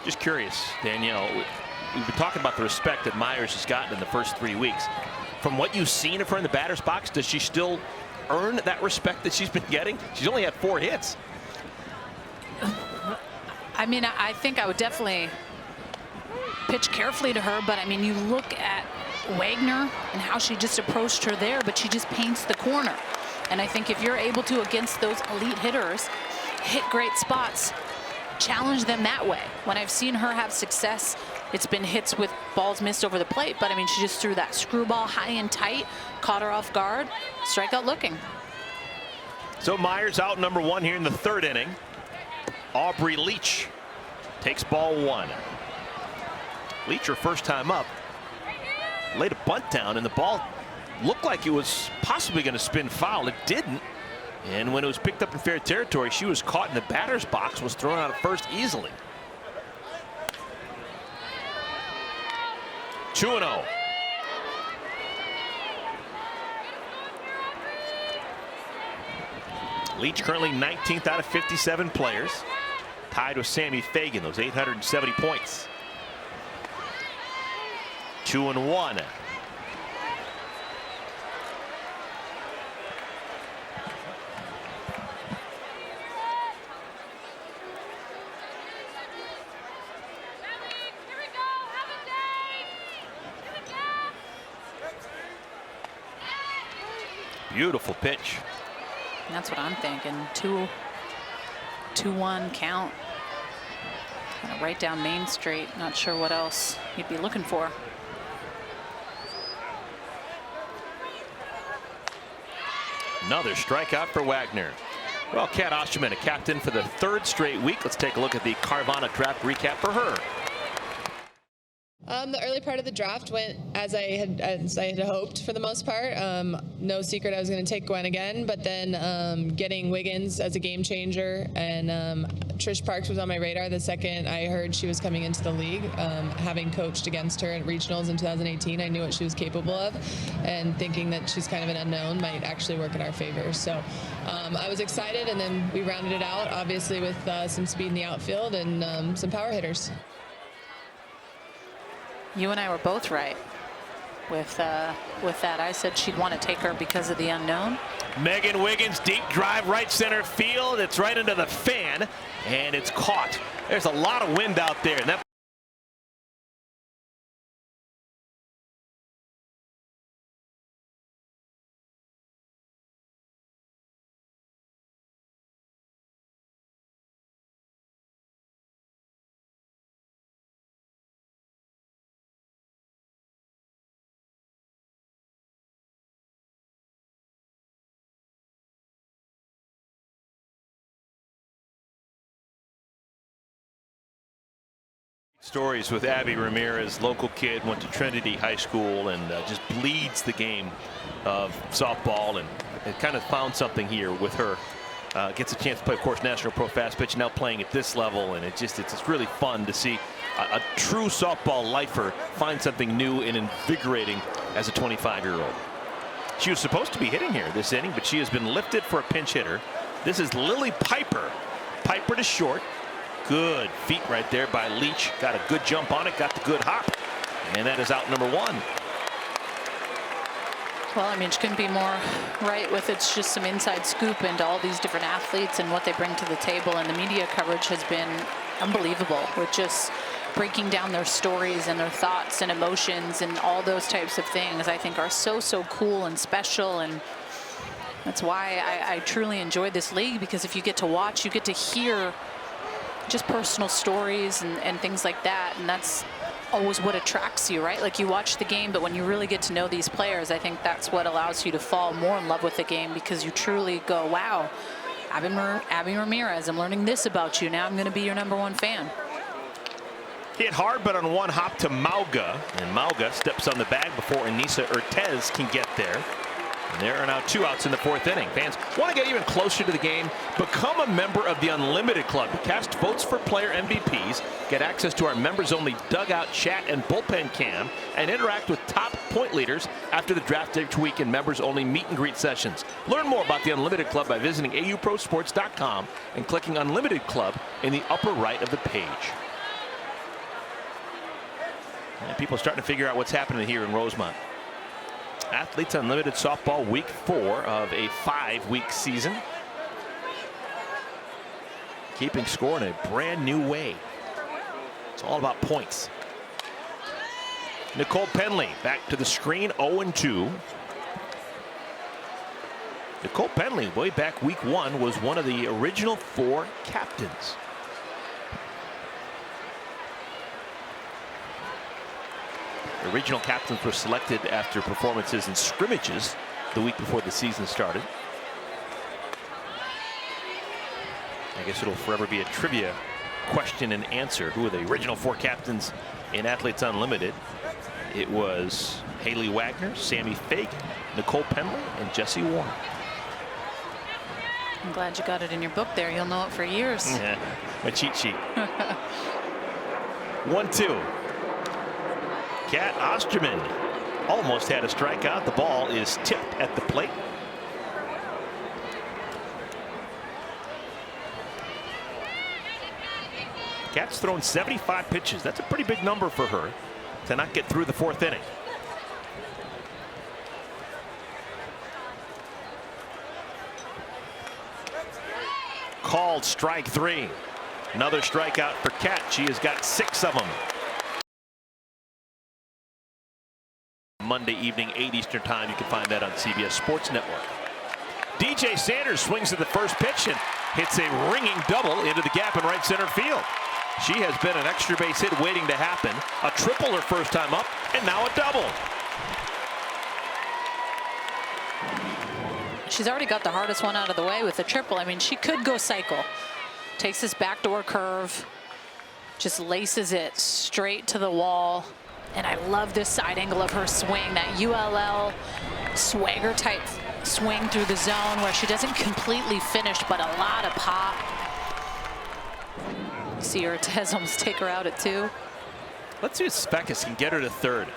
Just curious, Danielle, we've been talking about the respect that Myers has gotten in the first 3 weeks. From what you've seen of her in the batter's box, does she still earn that respect that she's been getting? She's only had 4 hits. I mean, I think I would definitely pitch carefully to her, but I mean, you look at Wagner and how she just approached her there, but she just paints the corner. And I think if you're able to, against those elite hitters, hit great spots, challenge them that way. When I've seen her have success, it's been hits with balls missed over the plate, but I mean, she just threw that screwball high and tight, caught her off guard, strikeout looking. So Myers out number 1 here in the 3rd inning. Aubry Leach takes ball 1. Leach, her first time up, laid a bunt down, and the ball looked like it was possibly going to spin foul. It didn't. And when it was picked up in fair territory, she was caught in the batter's box, was thrown out at first easily. 2-0. Leach currently 19th out of 57 players. Tied with Sammy Fagan, those 870 points. 2-1. Beautiful pitch. That's what I'm thinking. 2-1 count. Kind of right down Main Street. Not sure what else you'd be looking for. Another strikeout for Wagner. Well, Kat Osterman, a captain for the 3rd straight week. Let's take a look at the Carvana draft recap for her. The early part of the draft went as I had hoped for the most part. No secret I was going to take Gwen again, but then getting Wiggins as a game changer, and Trish Parks was on my radar the second I heard she was coming into the league. Having coached against her at regionals in 2018, I knew what she was capable of, and thinking that she's kind of an unknown might actually work in our favor. So I was excited, and then we rounded it out, obviously, with some speed in the outfield and some power hitters. You and I were both right with that. I said she'd want to take her because of the unknown. Megan Wiggins, deep drive right center field. It's right into the fan, and it's caught. There's a lot of wind out there, and that stories with Aubry Ramirez, local kid, went to Trinity High School, and just bleeds the game of softball, and kind of found something here with her. Gets a chance to play, of course, National Pro Fast Pitch, now playing at this level, and it's really fun to see a true softball lifer find something new and invigorating as a 25-year-old. She was supposed to be hitting here this inning, but she has been lifted for a pinch hitter. This is Lily Piper. Piper to short. Good feet right there by Leach. Got a good jump on it, got the good hop, and that is out number 1. Well, I mean, she couldn't be more right with it's just some inside scoop into all these different athletes and what they bring to the table, and the media coverage has been unbelievable with just breaking down their stories and their thoughts and emotions and all those types of things. I think are so cool and special, and that's why I truly enjoy this league, because if you get to watch, you get to hear just personal stories and things like that, and that's always what attracts you, right? Like, you watch the game, but when you really get to know these players, I think that's what allows you to fall more in love with the game, because you truly go, wow, Aubry Ramirez, I'm learning this about you. Now I'm going to be your #1 fan. Hit hard, but on one hop to Mauga, and Mauga steps on the bag before Anissa Urtez can get there. And there are now 2 outs in the 4th inning. Fans want to get even closer to the game? Become a member of the Unlimited Club. Cast votes for player MVPs, get access to our members-only dugout chat and bullpen cam, and interact with top point leaders after the draft each week in members-only meet-and-greet sessions. Learn more about the Unlimited Club by visiting auprosports.com and clicking Unlimited Club in the upper right of the page. And people are starting to figure out what's happening here in Rosemont. Athletes Unlimited Softball Week 4 of a 5-week season. Keeping score in a brand new way. It's all about points. Nicole Penley back to the screen, 0-2. Nicole Penley, way back week 1, was one of the original 4 captains. The original captains were selected after performances in scrimmages the week before the season started. I guess it'll forever be a trivia question and answer. Who are the original 4 captains in Athletes Unlimited? It was Hayley Wagner, Sammy Fagan, Nicole Penley, and Jessie Warren. I'm glad you got it in your book there. You'll know it for years. Yeah, my cheat sheet. 1-2. Kat Osterman almost had a strikeout. The ball is tipped at the plate. Kat's thrown 75 pitches. That's a pretty big number for her to not get through the 4th inning. Called strike 3. Another strikeout for Kat. She has got 6 of them. Monday evening, 8 Eastern time. You can find that on CBS Sports Network. DJ Sanders swings at the first pitch and hits a ringing double into the gap in right center field. She has been an extra base hit waiting to happen. A triple her first time up, and now a double. She's already got the hardest one out of the way with the triple. I mean, she could go cycle. Takes this backdoor curve, just laces it straight to the wall. And I love this side angle of her swing, that ULL swagger type swing through the zone where she doesn't completely finish, but a lot of pop. See Ortez almost take her out at 2. Let's see if Spekas can get her to 3rd.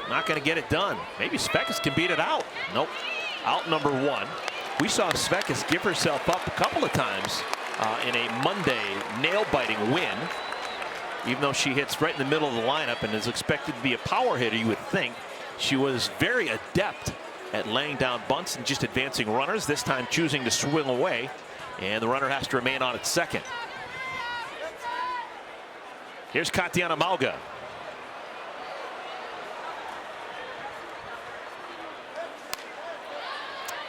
Not going to get it done. Maybe Spekas can beat it out. Nope. Out number 1. We saw Spekas give herself up a couple of times in a Monday nail-biting win. Even though she hits right in the middle of the lineup and is expected to be a power hitter, you would think. She was very adept at laying down bunts and just advancing runners, this time choosing to swing away. And the runner has to remain on at 2nd. Here's Katiana Malga.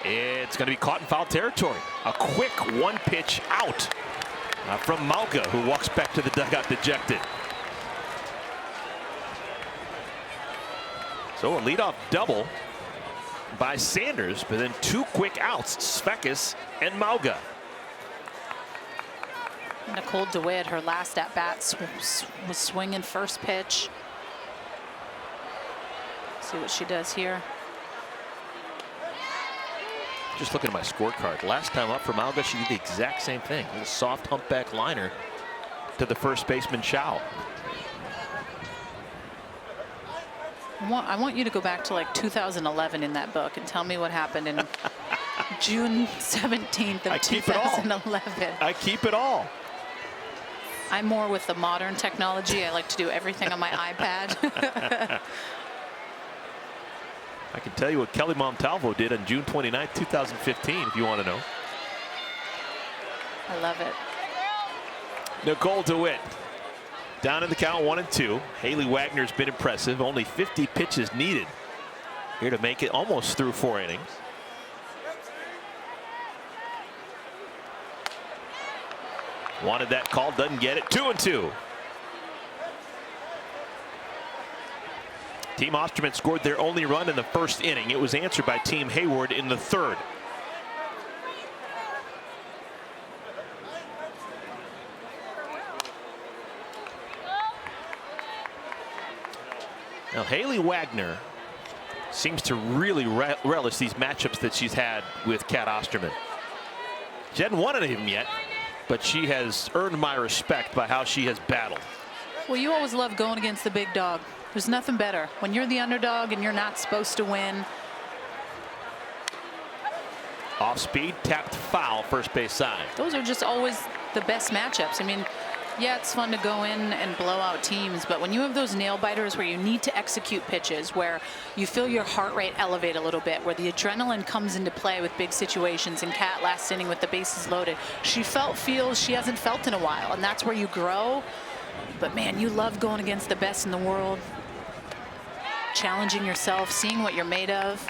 It's going to be caught in foul territory. A quick 1-pitch out from Malga, who walks back to the dugout dejected. So a leadoff double by Sanders, but then 2 quick outs, Spekas and Malga. Nicole DeWitt, her last at bat, was swinging first pitch. See what she does here. Just looking at my scorecard. Last time up for Malga, she did the exact same thing. A soft humpback liner to the first baseman Chow. I want you to go back to like 2011 in that book and tell me what happened in June 17th of 2011. I keep it all. I'm more with the modern technology. I like to do everything on my iPad. I can tell you what Kelly Montalvo did on June 29th, 2015, if you want to know. I love it. Nicole DeWitt down in the count, 1-2. Hayley Wagner's been impressive. Only 50 pitches needed here to make it almost through 4 innings. Wanted that call, doesn't get it. 2-2. Team Osterman scored their only run in the 1st inning. It was answered by Team Hayward in the 3rd. Now Hayley Wagner seems to really relish these matchups that she's had with Kat Osterman. She hadn't won any of them yet, but she has earned my respect by how she has battled. Well, you always love going against the big dog. There's nothing better when you're the underdog and you're not supposed to win. Off speed, tapped foul, first base side. Those are just always the best matchups. I mean, Yeah, it's fun to go in and blow out teams, but when you have those nail biters where you need to execute pitches, where you feel your heart rate elevate a little bit, where the adrenaline comes into play with big situations, and Kat last inning with the bases loaded, she felt feels she hasn't felt in a while, and that's where you grow. But man, you love going against the best in the world, challenging yourself, seeing what you're made of.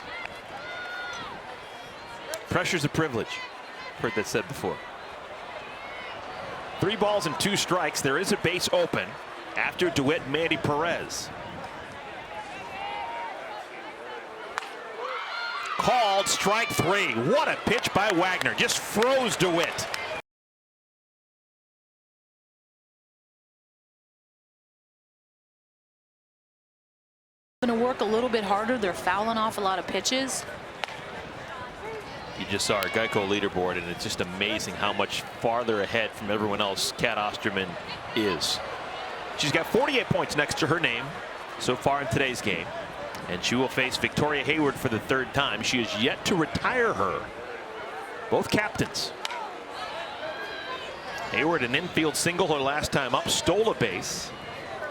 Pressure's a privilege. Heard that said before. 3 balls and 2 strikes. There is a base open after DeWitt Mandy Perez. Called strike 3. What a pitch by Wagner. Just froze DeWitt. Going to work a little bit harder. They're fouling off a lot of pitches. You just saw our Geico leaderboard, and it's just amazing how much farther ahead from everyone else Kat Osterman is. She's got 48 points next to her name so far in today's game, and she will face Victoria Hayward for the 3rd time. She is yet to retire her. Both captains. Hayward, an infield single her last time up, stole a base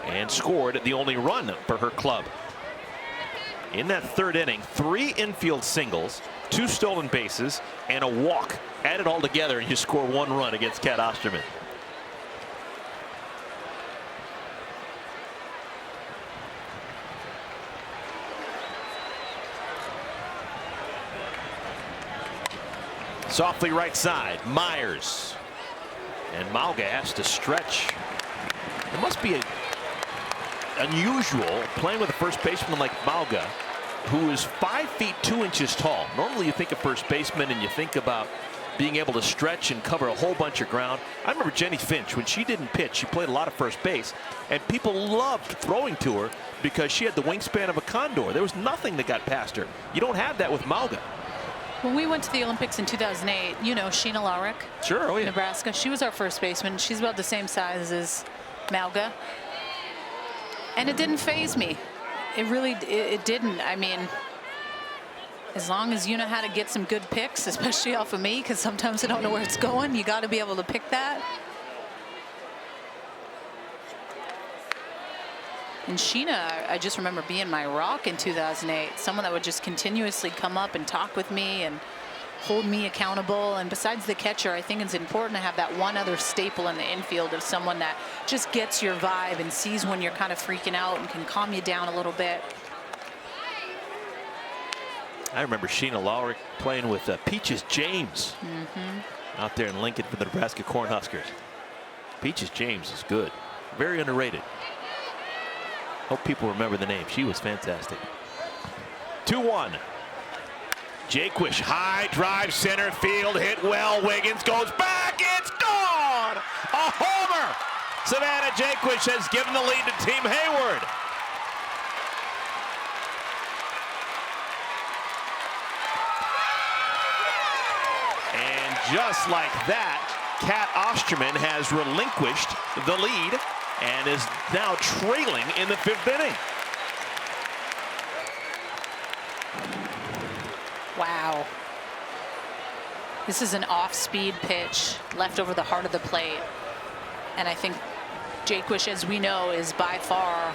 and scored the only run for her club. In that 3rd inning, 3 infield singles, 2 stolen bases, and a walk. Add it all together and you score 1 run against Kat Osterman. Softly right side, Myers. And Malga has to stretch. It must be unusual playing with a first baseman like Malga, who is 5 feet 2 inches tall. Normally you think of first baseman and you think about being able to stretch and cover a whole bunch of ground. I remember Jenny Finch, when she didn't pitch, she played a lot of first base, and people loved throwing to her because she had the wingspan of a condor. There was nothing that got past her. You don't have that with Malga. When we went to the Olympics in 2008, you know Sheena Lawrick, Sure, oh yeah. Nebraska, she was our first baseman. She's about the same size as Malga. And it didn't faze me. It really, it didn't. I mean, as long as you know how to get some good picks, especially off of me, because sometimes I don't know where it's going, you got to be able to pick that. And Sheena, I just remember being my rock in 2008, someone that would just continuously come up and talk with me and hold me accountable. And besides the catcher, I think it's important to have that one other staple in the infield of someone that just gets your vibe and sees when you're kind of freaking out and can calm you down a little bit. I remember Sheena Lawrick playing with Peaches James out there in Lincoln for the Nebraska Cornhuskers. Peaches James is good. Very underrated. Hope people remember the name. She was fantastic. 2-1. Jaquish, high drive, center field, hit well. Wiggins goes back. It's gone. A homer. Savannah Jaquish has given the lead to Team Hayward. And just like that, Kat Osterman has relinquished the lead and is now trailing in the 5th inning. Wow. This is an off-speed pitch left over the heart of the plate. And I think Jaquish, as we know, is by far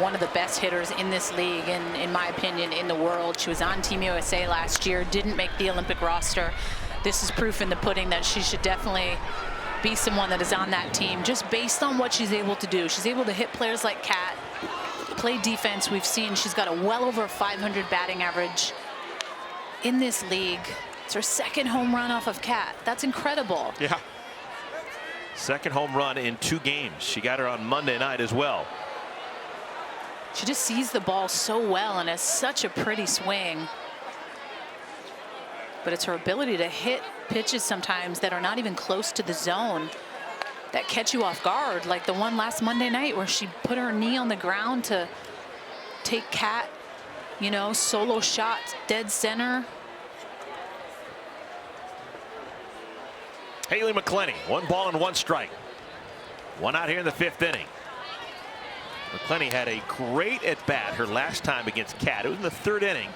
one of the best hitters in this league, and in my opinion, in the world. She was on Team USA last year, didn't make the Olympic roster. This is proof in the pudding that she should definitely be someone that is on that team, just based on what she's able to do. She's able to hit players like Kat, play defense. We've seen she's got a well over 500 batting average in this league. It's her 2nd home run off of Kat. That's incredible. Yeah. 2nd home run in 2 games. She got her on Monday night as well. She just sees the ball so well and has such a pretty swing. But it's her ability to hit pitches sometimes that are not even close to the zone that catch you off guard, like the one last Monday night where she put her knee on the ground to take Kat, you know, solo shot, dead center. Haley McClenny, 1 ball and 1 strike. 1 out here in the 5th inning. McClenny had a great at-bat her last time against Kat. It was in the 3rd inning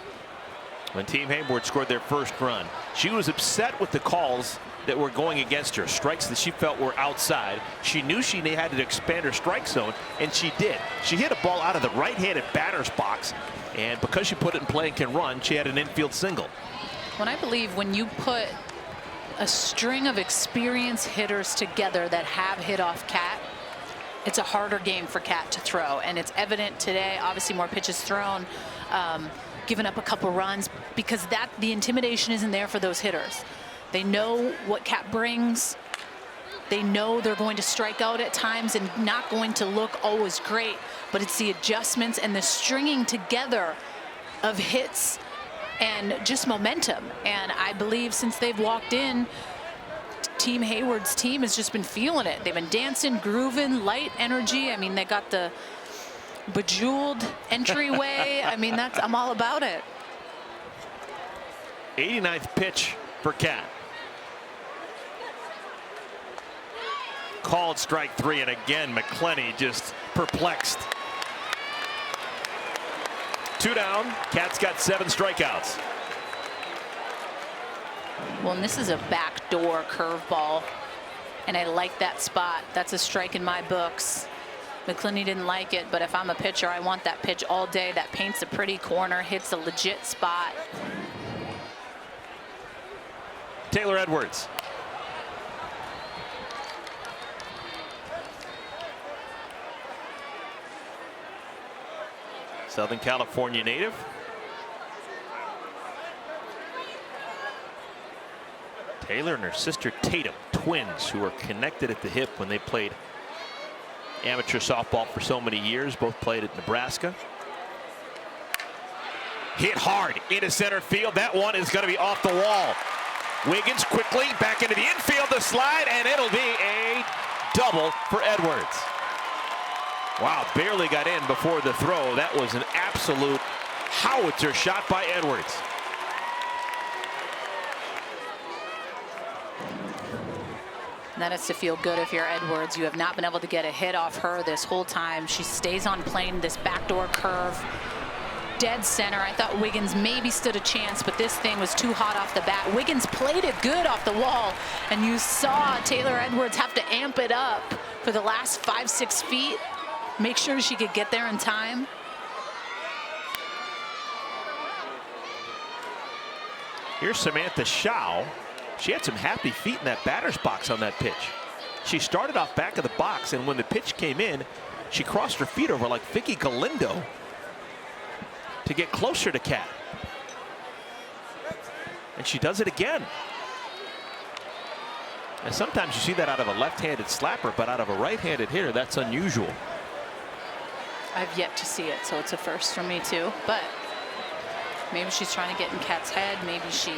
when Team Hayward scored their 1st run. She was upset with the calls that were going against her, strikes that she felt were outside. She knew she had to expand her strike zone, and she did. She hit a ball out of the right-handed batter's box, and because she put it in play and can run, she had an infield single. When I believe when you put a string of experienced hitters together that have hit off Kat, it's a harder game for Kat to throw, and it's evident today. Obviously, more pitches thrown, giving up a couple runs, because the intimidation isn't there for those hitters. They know what Kat brings. They know they're going to strike out at times and not going to look always great, but it's the adjustments and the stringing together of hits and just momentum. And I believe since they've walked in, Team Hayward's team has just been feeling it. They've been dancing, grooving, light energy. I mean, they got the bejeweled entryway. I mean, I'm all about it. 89th pitch for Kat. Called strike 3, and again McClenny just perplexed. 2 down. Kat's got 7 strikeouts. Well, and this is a backdoor curveball, and I like that spot. That's a strike in my books. McClenny didn't like it, but if I'm a pitcher, I want that pitch all day. That paints a pretty corner, hits a legit spot. Taylor Edwards. Southern California native. Taylor and her sister Tatum, twins, who were connected at the hip when they played amateur softball for so many years. Both played at Nebraska. Hit hard into center field. That one is going to be off the wall. Wiggins quickly back into the infield, the slide, and it'll be a double for Edwards. Wow, barely got in before the throw. That was an absolute howitzer shot by Edwards. That is to feel good if you're Edwards. You have not been able to get a hit off her this whole time. She stays on plane, this backdoor curve. Dead center. I thought Wiggins maybe stood a chance, but this thing was too hot off the bat. Wiggins played it good off the wall, and you saw Taylor Edwards have to amp it up for the last 5-6 feet. Make sure she could get there in time. Here's Samantha Shao. She had some happy feet in that batter's box on that pitch. She started off back of the box, and when the pitch came in, she crossed her feet over like Vicky Galindo to get closer to Kat. And she does it again. And sometimes you see that out of a left-handed slapper, but out of a right-handed hitter, that's unusual. I've yet to see it, so it's a first for me too. But maybe she's trying to get in Kat's head. Maybe she...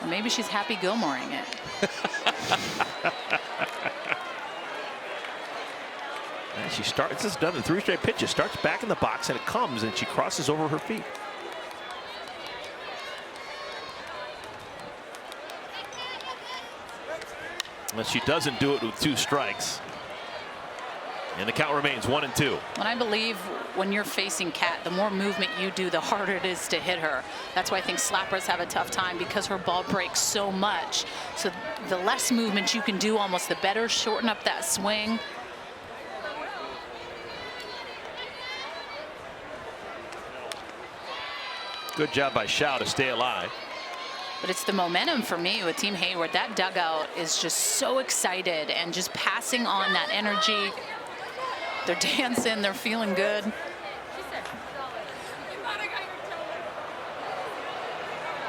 Or maybe she's Happy Gilmoreing it. And she starts, this is done in 3 straight pitches, starts back in the box, and it comes, and she crosses over her feet. But she doesn't do it with 2 strikes. And the count remains 1-2. When I believe when you're facing Kat, the more movement you do, the harder it is to hit her. That's why I think slappers have a tough time, because her ball breaks so much. So the less movement you can do, almost the better. Shorten up that swing. Good job by Shao to stay alive. But it's the momentum for me with Team Hayward. That dugout is just so excited and just passing on that energy. They're dancing, they're feeling good. And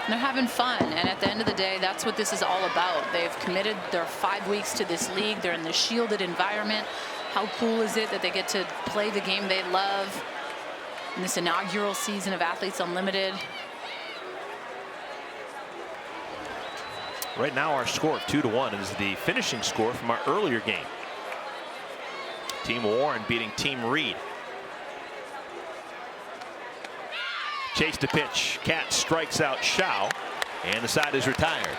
they're having fun, and at the end of the day, that's what this is all about. They've committed their 5 weeks to this league. They're in the shielded environment. How cool is it that they get to play the game they love in this inaugural season of Athletes Unlimited? Right now, our score of 2-1 is the finishing score from our earlier game. Team Warren beating Team Reed. Chase to pitch. Kat strikes out Shao, and the side is retired.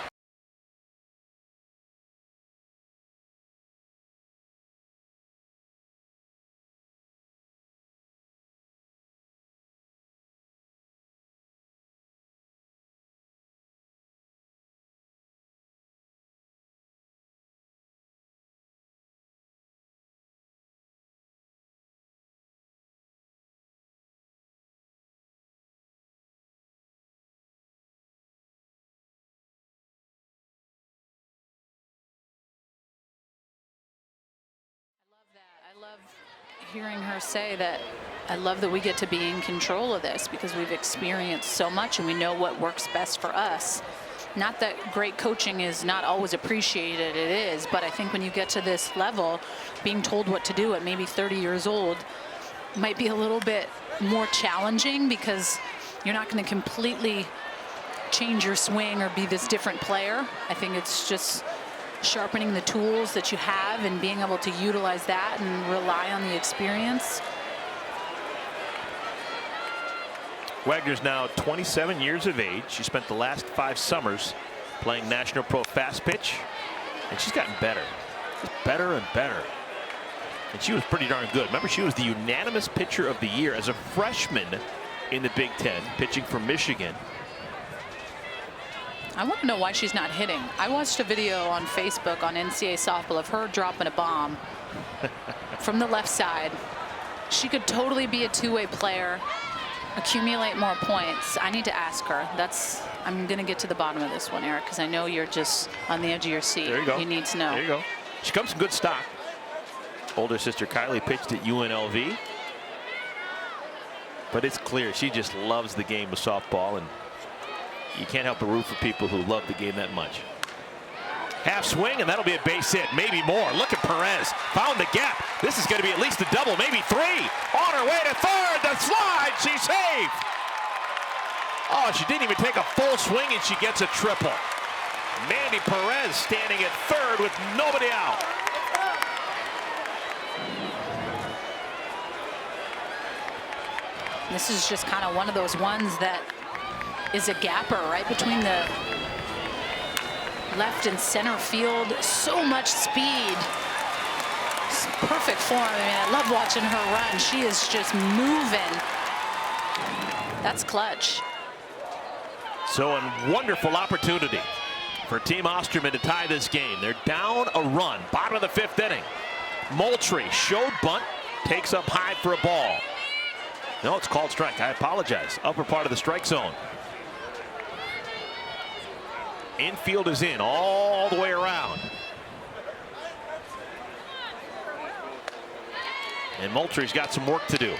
love hearing her say that. I love that we get to be in control of this because we've experienced so much and we know what works best for us. Not that great coaching is not always appreciated, it is, but I think when you get to this level, being told what to do at maybe 30 years old might be a little bit more challenging because you're not going to completely change your swing or be this different player. I think it's just sharpening the tools that you have and being able to utilize that and rely on the experience. Wagner's now 27 years of age. She spent the last 5 summers playing National Pro Fast Pitch, and she's gotten better. Just better and better. And she was pretty darn good. Remember, she was the unanimous pitcher of the year as a freshman in the Big Ten, pitching for Michigan. I want to know why she's not hitting. I watched a video on Facebook on NCAA softball of her dropping a bomb from the left side. She could totally be a two-way player, accumulate more points. I need to ask her. I'm going to get to the bottom of this one, Eric, because I know you're just on the edge of your seat. There you go. You need to know. There you go. She comes from good stock. Older sister Kylie pitched at UNLV. But it's clear she just loves the game of softball, and you can't help but root for people who love the game that much. Half swing, and that'll be a base hit, maybe more. Look at Perez, found the gap. This is going to be at least a double, maybe 3. On her way to third, the slide, she's safe. Oh, she didn't even take a full swing, and she gets a triple. Mandy Perez standing at third with nobody out. This is just kind of one of those ones that is a gapper right between the left and center field. So much speed. It's perfect form. I mean, I love watching her run. She is just moving. That's clutch. So a wonderful opportunity for Team Osterman to tie this game. They're down a run, bottom of the 5th inning. Moultrie showed bunt, takes up high for a ball. No, it's called strike. I apologize. Upper part of the strike zone. Infield is in all the way around. And Moultrie's got some work to do.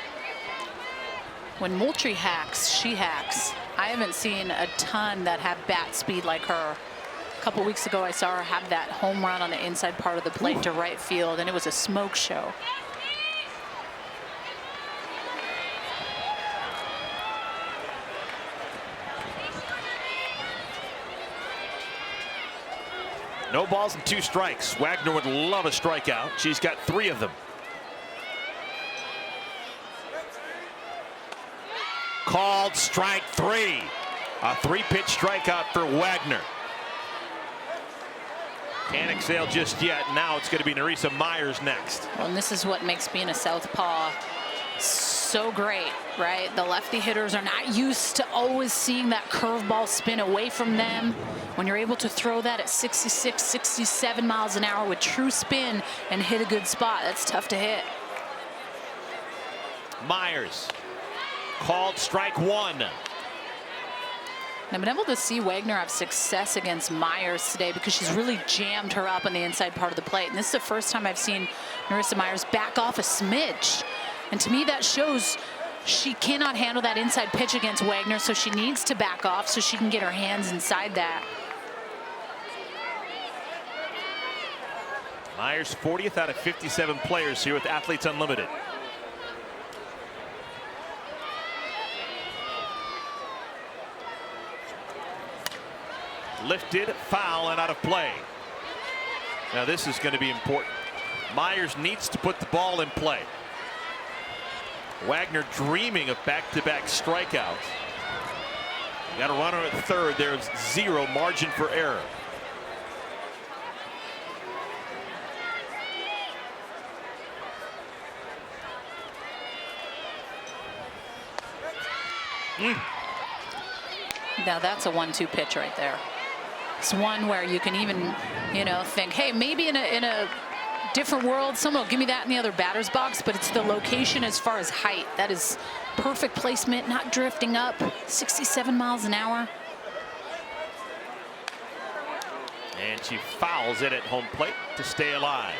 When Moultrie hacks, she hacks. I haven't seen a ton that have bat speed like her. A couple weeks ago, I saw her have that home run on the inside part of the plate to right field, and it was a smoke show. No balls and 2 strikes. Wagner would love a strikeout. She's got 3 of them. Called strike 3. A 3-pitch strikeout for Wagner. Can't exhale just yet. Now it's going to be Theresa Myers next. Well, and this is what makes being a southpaw so great, right? The lefty hitters are not used to always seeing that curveball spin away from them. When you're able to throw that at 66, 67 miles an hour with true spin and hit a good spot, that's tough to hit. Myers called strike 1. I've been able to see Wagner have success against Myers today because she's really jammed her up on the inside part of the plate. And this is the first time I've seen Theresa Myers back off a smidge. And to me, that shows she cannot handle that inside pitch against Wagner, so she needs to back off so she can get her hands inside that. Myers 40th out of 57 players here with Athletes Unlimited. Lifted, foul, and out of play. Now this is going to be important. Myers needs to put the ball in play. Wagner dreaming of back-to-back strikeouts. Got a runner at third. There's 0 margin for error. Now that's a 1-2 pitch right there. It's one where you can even, think, hey, maybe in a different world, someone will give me that in the other batter's box, but it's the location as far as height. That is perfect placement, not drifting up, 67 miles an hour. And she fouls it at home plate to stay alive.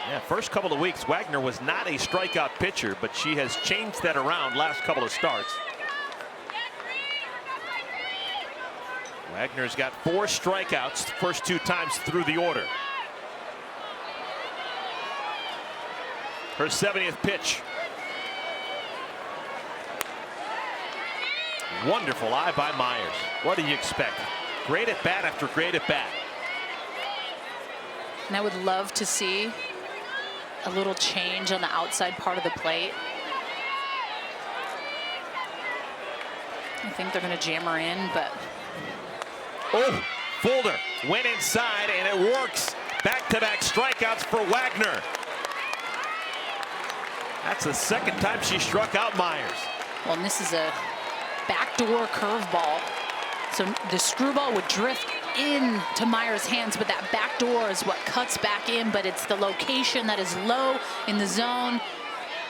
Yeah, first couple of weeks, Wagner was not a strikeout pitcher, but she has changed that around last couple of starts. Wagner's got 4 strikeouts first 2 times through the order. Her 70th pitch. Wonderful eye by Myers. What do you expect? Great at bat after great at bat. And I would love to see a little change on the outside part of the plate. I think they're going to jam her in, but. Oh, Fulder went inside and it works. Back-to-back strikeouts for Wagner. That's the second time she struck out Myers. Well, and this is a backdoor curveball. So the screwball would drift into Myers' hands, but that back door is what cuts back in, but it's the location that is low in the zone,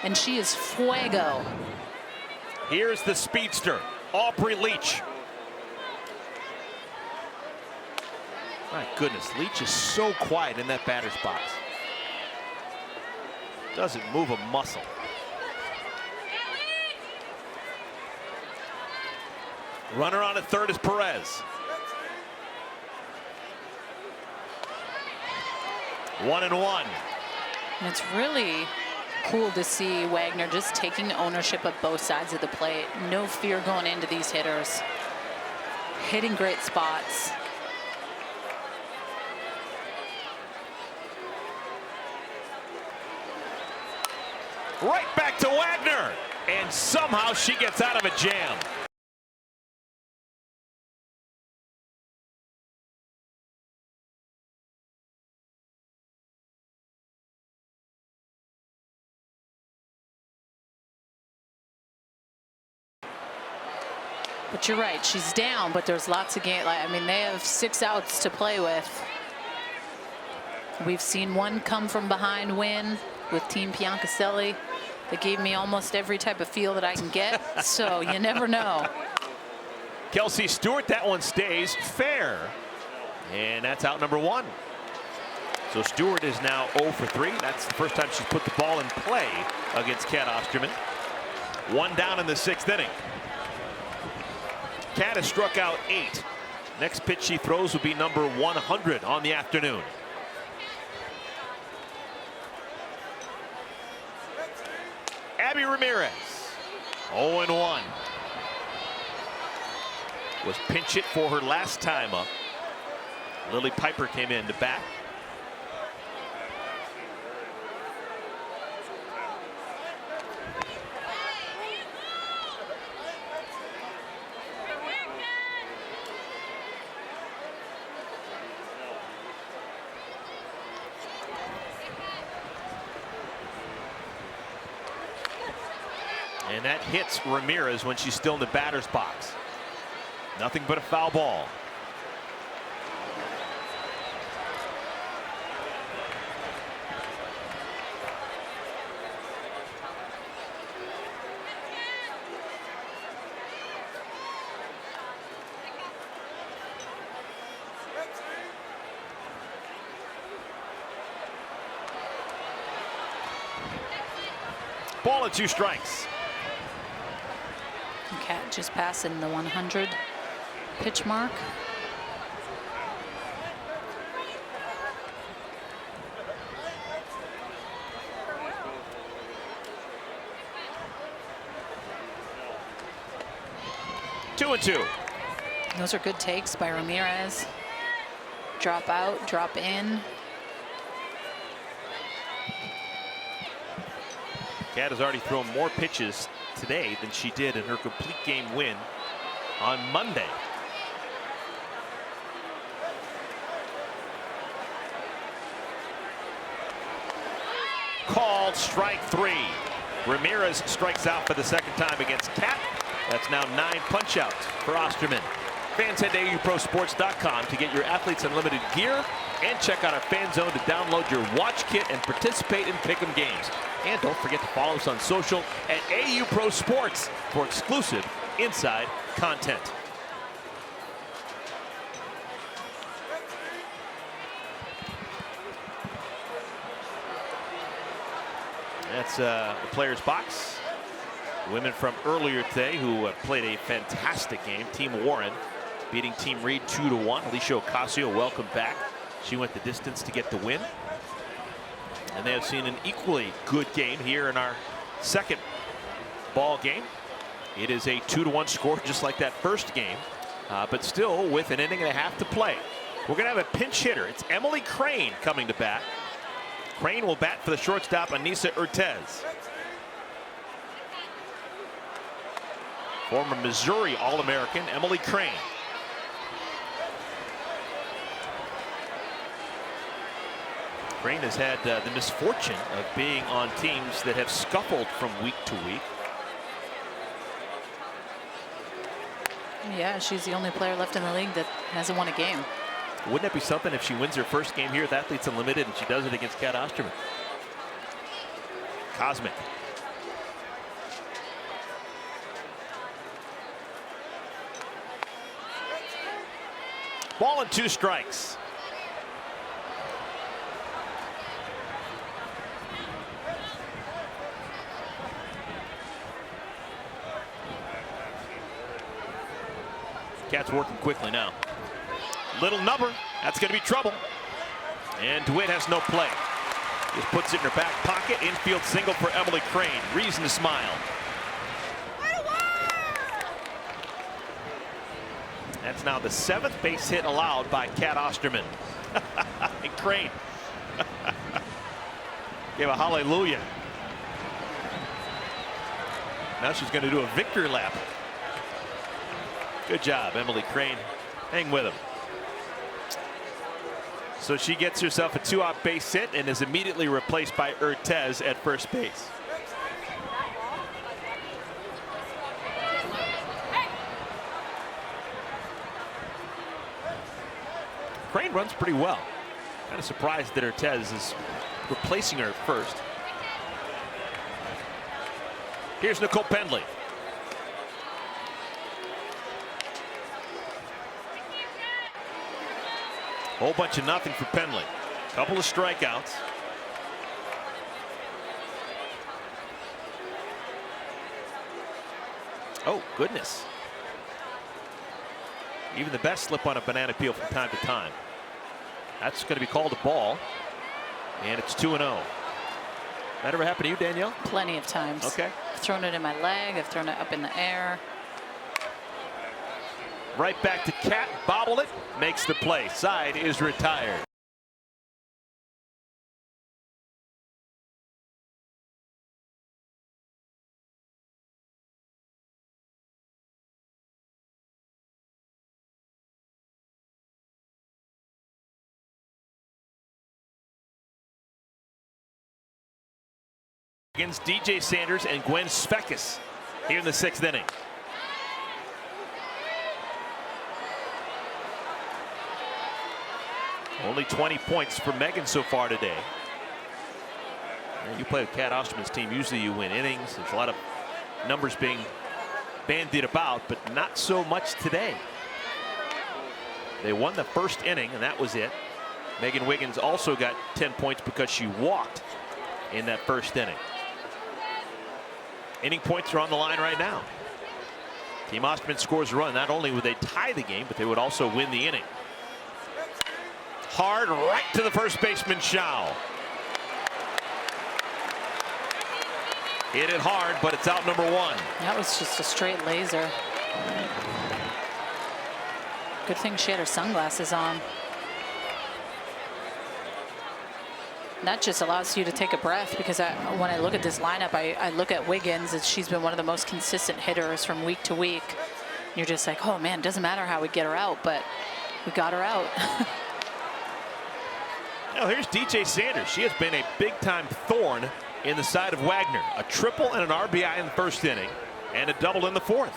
and she is fuego. Here's the speedster, Aubry Leach. My goodness, Leach is so quiet in that batter's box. Doesn't move a muscle. Runner on at third is Perez. 1-1. And it's really cool to see Wagner just taking ownership of both sides of the plate. No fear going into these hitters. Hitting great spots. Right back to Wagner. And somehow she gets out of a jam. But you're right, she's down, but there's lots of game. I mean, they have 6 outs to play with. We've seen one come from behind win with Team Piancaselli. They gave me almost every type of feel that I can get, so you never know. Kelsey Stewart, that one stays fair. And that's out number 1. So Stewart is now 0 for 3. That's the first time she's put the ball in play against Kat Osterman. 1 down in the 6th inning. Kat has struck out 8. Next pitch she throws will be number 100 on the afternoon. Abby Ramirez, 0-1. Was pinch hit for her last time up. Lily Piper came in to bat. And that hits Ramirez when she's still in the batter's box. Nothing but a foul ball. Ball and 2 strikes. Kat just passing the 100 pitch mark. Two and 2. Those are good takes by Ramirez. Drop out, drop in. Kat has already thrown more pitches today than she did in her complete game win on Monday. Called strike 3. Ramirez strikes out for the 2nd time against Kat. That's now 9 punch outs for Osterman. Fans, head to AUProSports.com to get your Athletes Unlimited gear and check out our Fan Zone to download your watch kit and participate in Pick'em games. And don't forget to follow us on social at AU Pro Sports for exclusive inside content. That's the players' box. The women from earlier today who played a fantastic game. Team Warren beating Team Reed 2-1. Alicia Ocasio, welcome back. She went the distance to get the win. And they have seen an equally good game here in our second ball game. It is a 2-1 score, just like that first game, but still with an inning and a half to play. We're going to have a pinch hitter. It's Emily Crane coming to bat. Crane will bat for the shortstop, Anissa Urtez. Former Missouri All-American Emily Crane. Crane has had the misfortune of being on teams that have scuffled from week to week. Yeah, she's the only player left in the league that hasn't won a game. Wouldn't that be something if she wins her first game here with Athletes Unlimited and she does it against Kat Osterman? Cosmic. Ball and 2 strikes. Cat's working quickly now. Little number. That's going to be trouble. And DeWitt has no play. Just puts it in her back pocket. Infield single for Emily Crane. Reason to smile. That's now the 7th base hit allowed by Kat Osterman. And Crane gave a hallelujah. Now she's going to do a victory lap. Good job, Emily Crane. Hang with him. So she gets herself a 2-out base hit and is immediately replaced by Urtez at first base. Crane runs pretty well. Kind of surprised that Urtez is replacing her at first. Here's Nicole Pendley. Whole bunch of nothing for Pendley. Couple of strikeouts. Oh, goodness. Even the best slip on a banana peel from time to time. That's going to be called a ball. And it's 2-0. That ever happened to you, Danielle? Plenty of times. Okay. I've thrown it in my leg. I've thrown it up in the air. Right back to Kat, bobbled it, makes the play. Side is retired. Against DJ Sanders and Gwen Svekis here in the 6th inning. Only 20 points for Megan so far today. You play with Kat Osterman's team, usually you win innings. There's a lot of numbers being bandied about, but not so much today. They won the first inning, and that was it. Megan Wiggins also got 10 points because she walked in that first inning. Inning points are on the line right now. Team Osterman scores a run. Not only would they tie the game, but they would also win the inning. Hard right to the first baseman, Shao. Hit it hard, but it's out number 1. That was just a straight laser. Good thing she had her sunglasses on. That just allows you to take a breath, because when I look at this lineup, I look at Wiggins, and she's been one of the most consistent hitters from week to week. You're just like, oh man, doesn't matter how we get her out, but we got her out. Now here's DJ Sanders. She has been a big-time thorn in the side of Wagner. A triple and an RBI in the first inning, and a double in the 4th.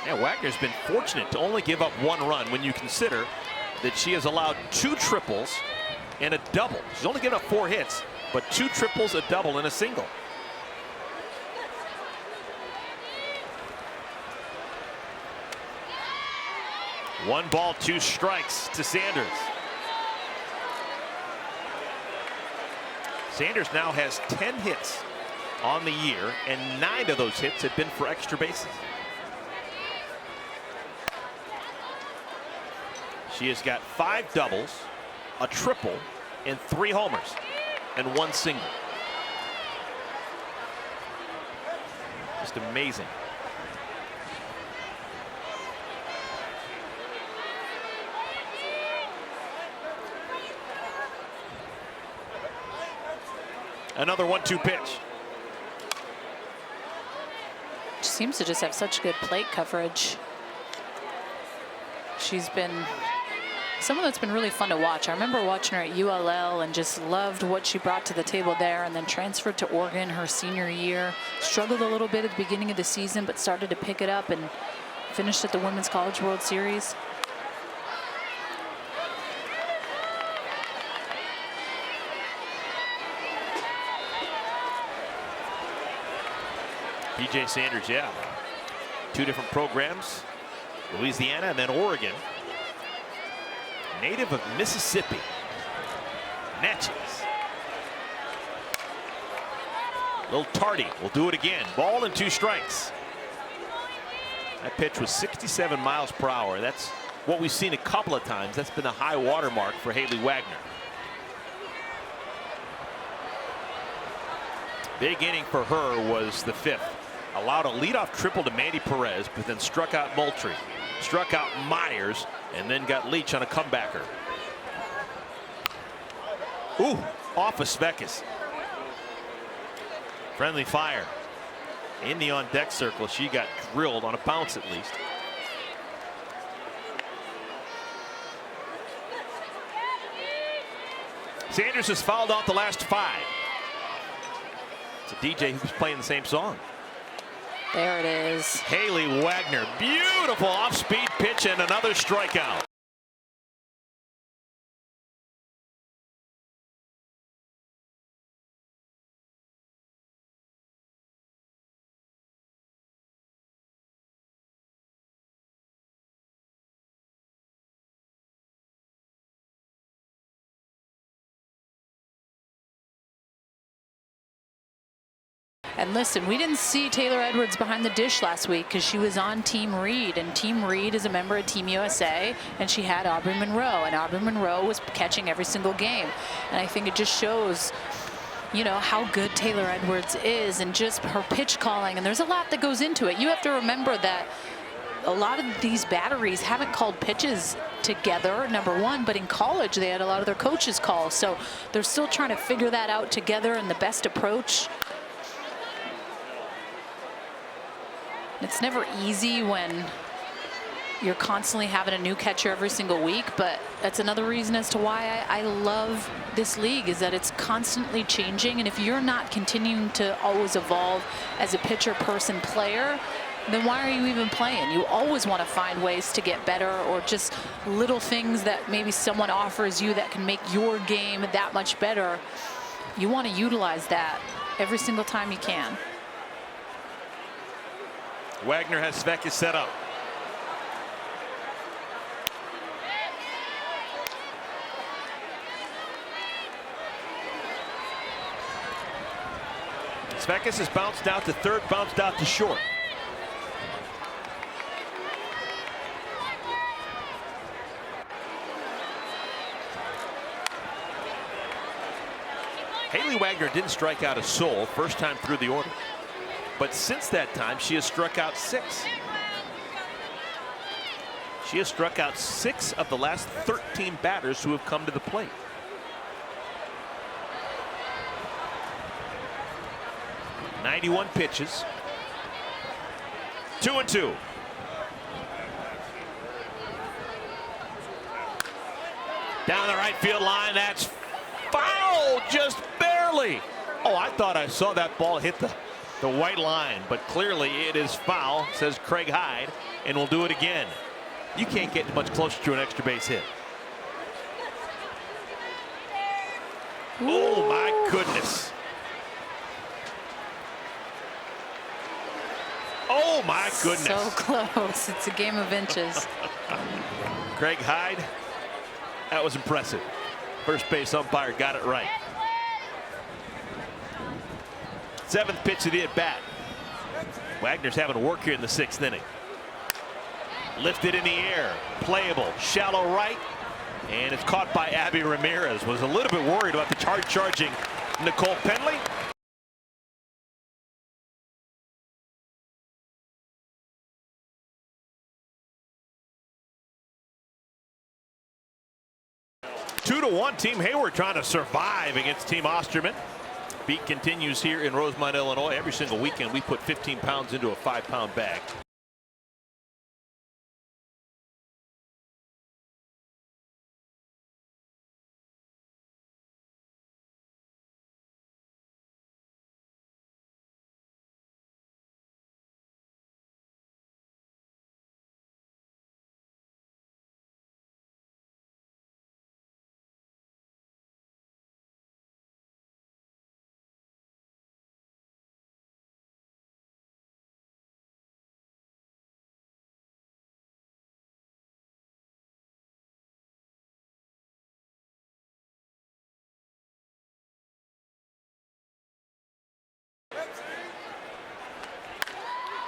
Yeah, Wagner's been fortunate to only give up 1 run when you consider that she has allowed 2 triples and a double. She's only given up 4 hits, but 2 triples, a double, and a single. One ball, 2 strikes to Sanders. Sanders now has 10 hits on the year, and 9 of those hits have been for extra bases. She has got 5 doubles, a triple, and 3 homers, and 1 single. Just amazing. Another 1-2 pitch. She seems to just have such good plate coverage. She's been someone that's been really fun to watch. I remember watching her at ULL and just loved what she brought to the table there, and then transferred to Oregon her senior year. Struggled a little bit at the beginning of the season, but started to pick it up and finished at the Women's College World Series. PJ Sanders, yeah. 2 different programs, Louisiana and then Oregon. Native of Mississippi. Natchez. Little tardy, will do it again. Ball and 2 strikes. That pitch was 67 miles per hour. That's what we've seen a couple of times. That's been a high water mark for Hayley Wagner. Big inning for her was the 5th. Allowed a leadoff triple to Mandy Perez, but then struck out Moultrie, struck out Myers, and then got Leach on a comebacker. Ooh, off of Svekis. Friendly fire. In the on-deck circle, she got drilled on a bounce at least. Sanders has fouled out the last 5. It's a DJ who was playing the same song. There it is. Hayley Wagner, beautiful off-speed pitch and another strikeout. And listen, we didn't see Taylor Edwards behind the dish last week because she was on Team Reed, and Team Reed is a member of Team USA, and she had Aubry Monroe, and Aubry Monroe was catching every single game. And I think it just shows, you know, how good Taylor Edwards is and just her pitch calling. And there's a lot that goes into it. You have to remember that a lot of these batteries haven't called pitches together, number one, but in college they had a lot of their coaches call. So they're still trying to figure that out together and the best approach. It's never easy when you're constantly having a new catcher every single week, but that's another reason as to why I love this league, is that it's constantly changing. And if you're not continuing to always evolve as a pitcher, person, player, then why are you even playing? You always want to find ways to get better, or just little things that maybe someone offers you that can make your game that much better. You want to utilize that every single time you can. Wagner has Svekis set up. Svekis has bounced out to third, bounced out to short. Hayley Wagner didn't strike out a soul first time through the order. But since that time, she has struck out 6. She has struck out 6 of the last 13 batters who have come to the plate. .91 pitches. 2-2. Down the right field line, that's foul, just barely. Oh, I thought I saw that ball hit the white line, but clearly it is foul, says Craig Hyde, and will do it again. You can't get much closer to an extra base hit. Ooh. Oh my goodness. Oh my goodness. So close. It's a game of inches. Craig Hyde, that was impressive. First base umpire got it right. 7th pitch of the at-bat. Wagner's having work here in the 6th inning. Lifted in the air, playable, shallow right, and it's caught by Aubry Ramirez. Was a little bit worried about the charging Nicole Penley. Two to one, Team Hayward trying to survive against Team Osterman. Beat continues here in Rosemont, Illinois. Every single weekend we put 15 pounds into a 5-pound bag.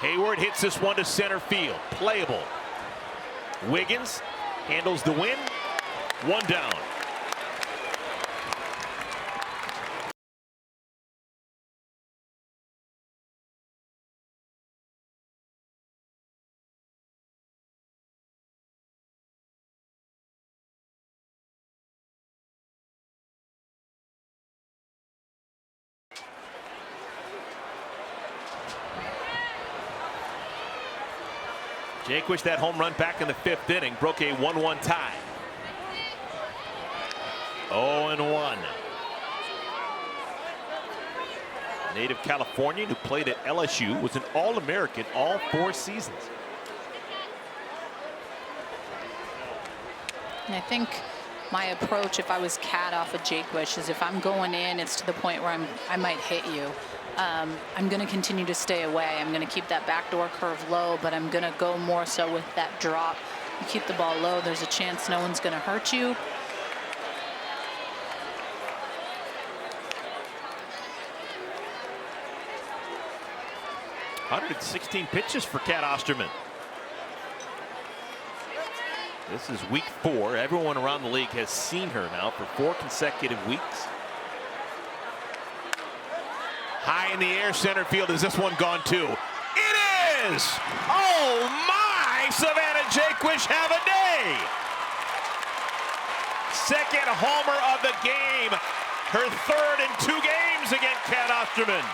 Hayward hits this one to center field. Playable. Wiggins handles the win. One down. Jaquish, that home run back in the 5th inning, broke a 1-1 tie. 0-1. Native Californian who played at LSU, was an All-American all 4 seasons. And I think my approach, if I was Kat off of Jaquish, is if I'm going in, it's to the point where I might hit you. I'm going to continue to stay away. I'm going to keep that backdoor curve low, but I'm going to go more so with that drop. You keep the ball low, there's a chance no one's going to hurt you. .116 pitches for Kat Osterman. This is week 4. Everyone around the league has seen her now for 4 consecutive weeks. High in the air, center field. Is this one gone too? It is! Oh my! Savannah Jaquish have a day! Second homer of the game. Her 3rd in 2 games against Kat Osterman.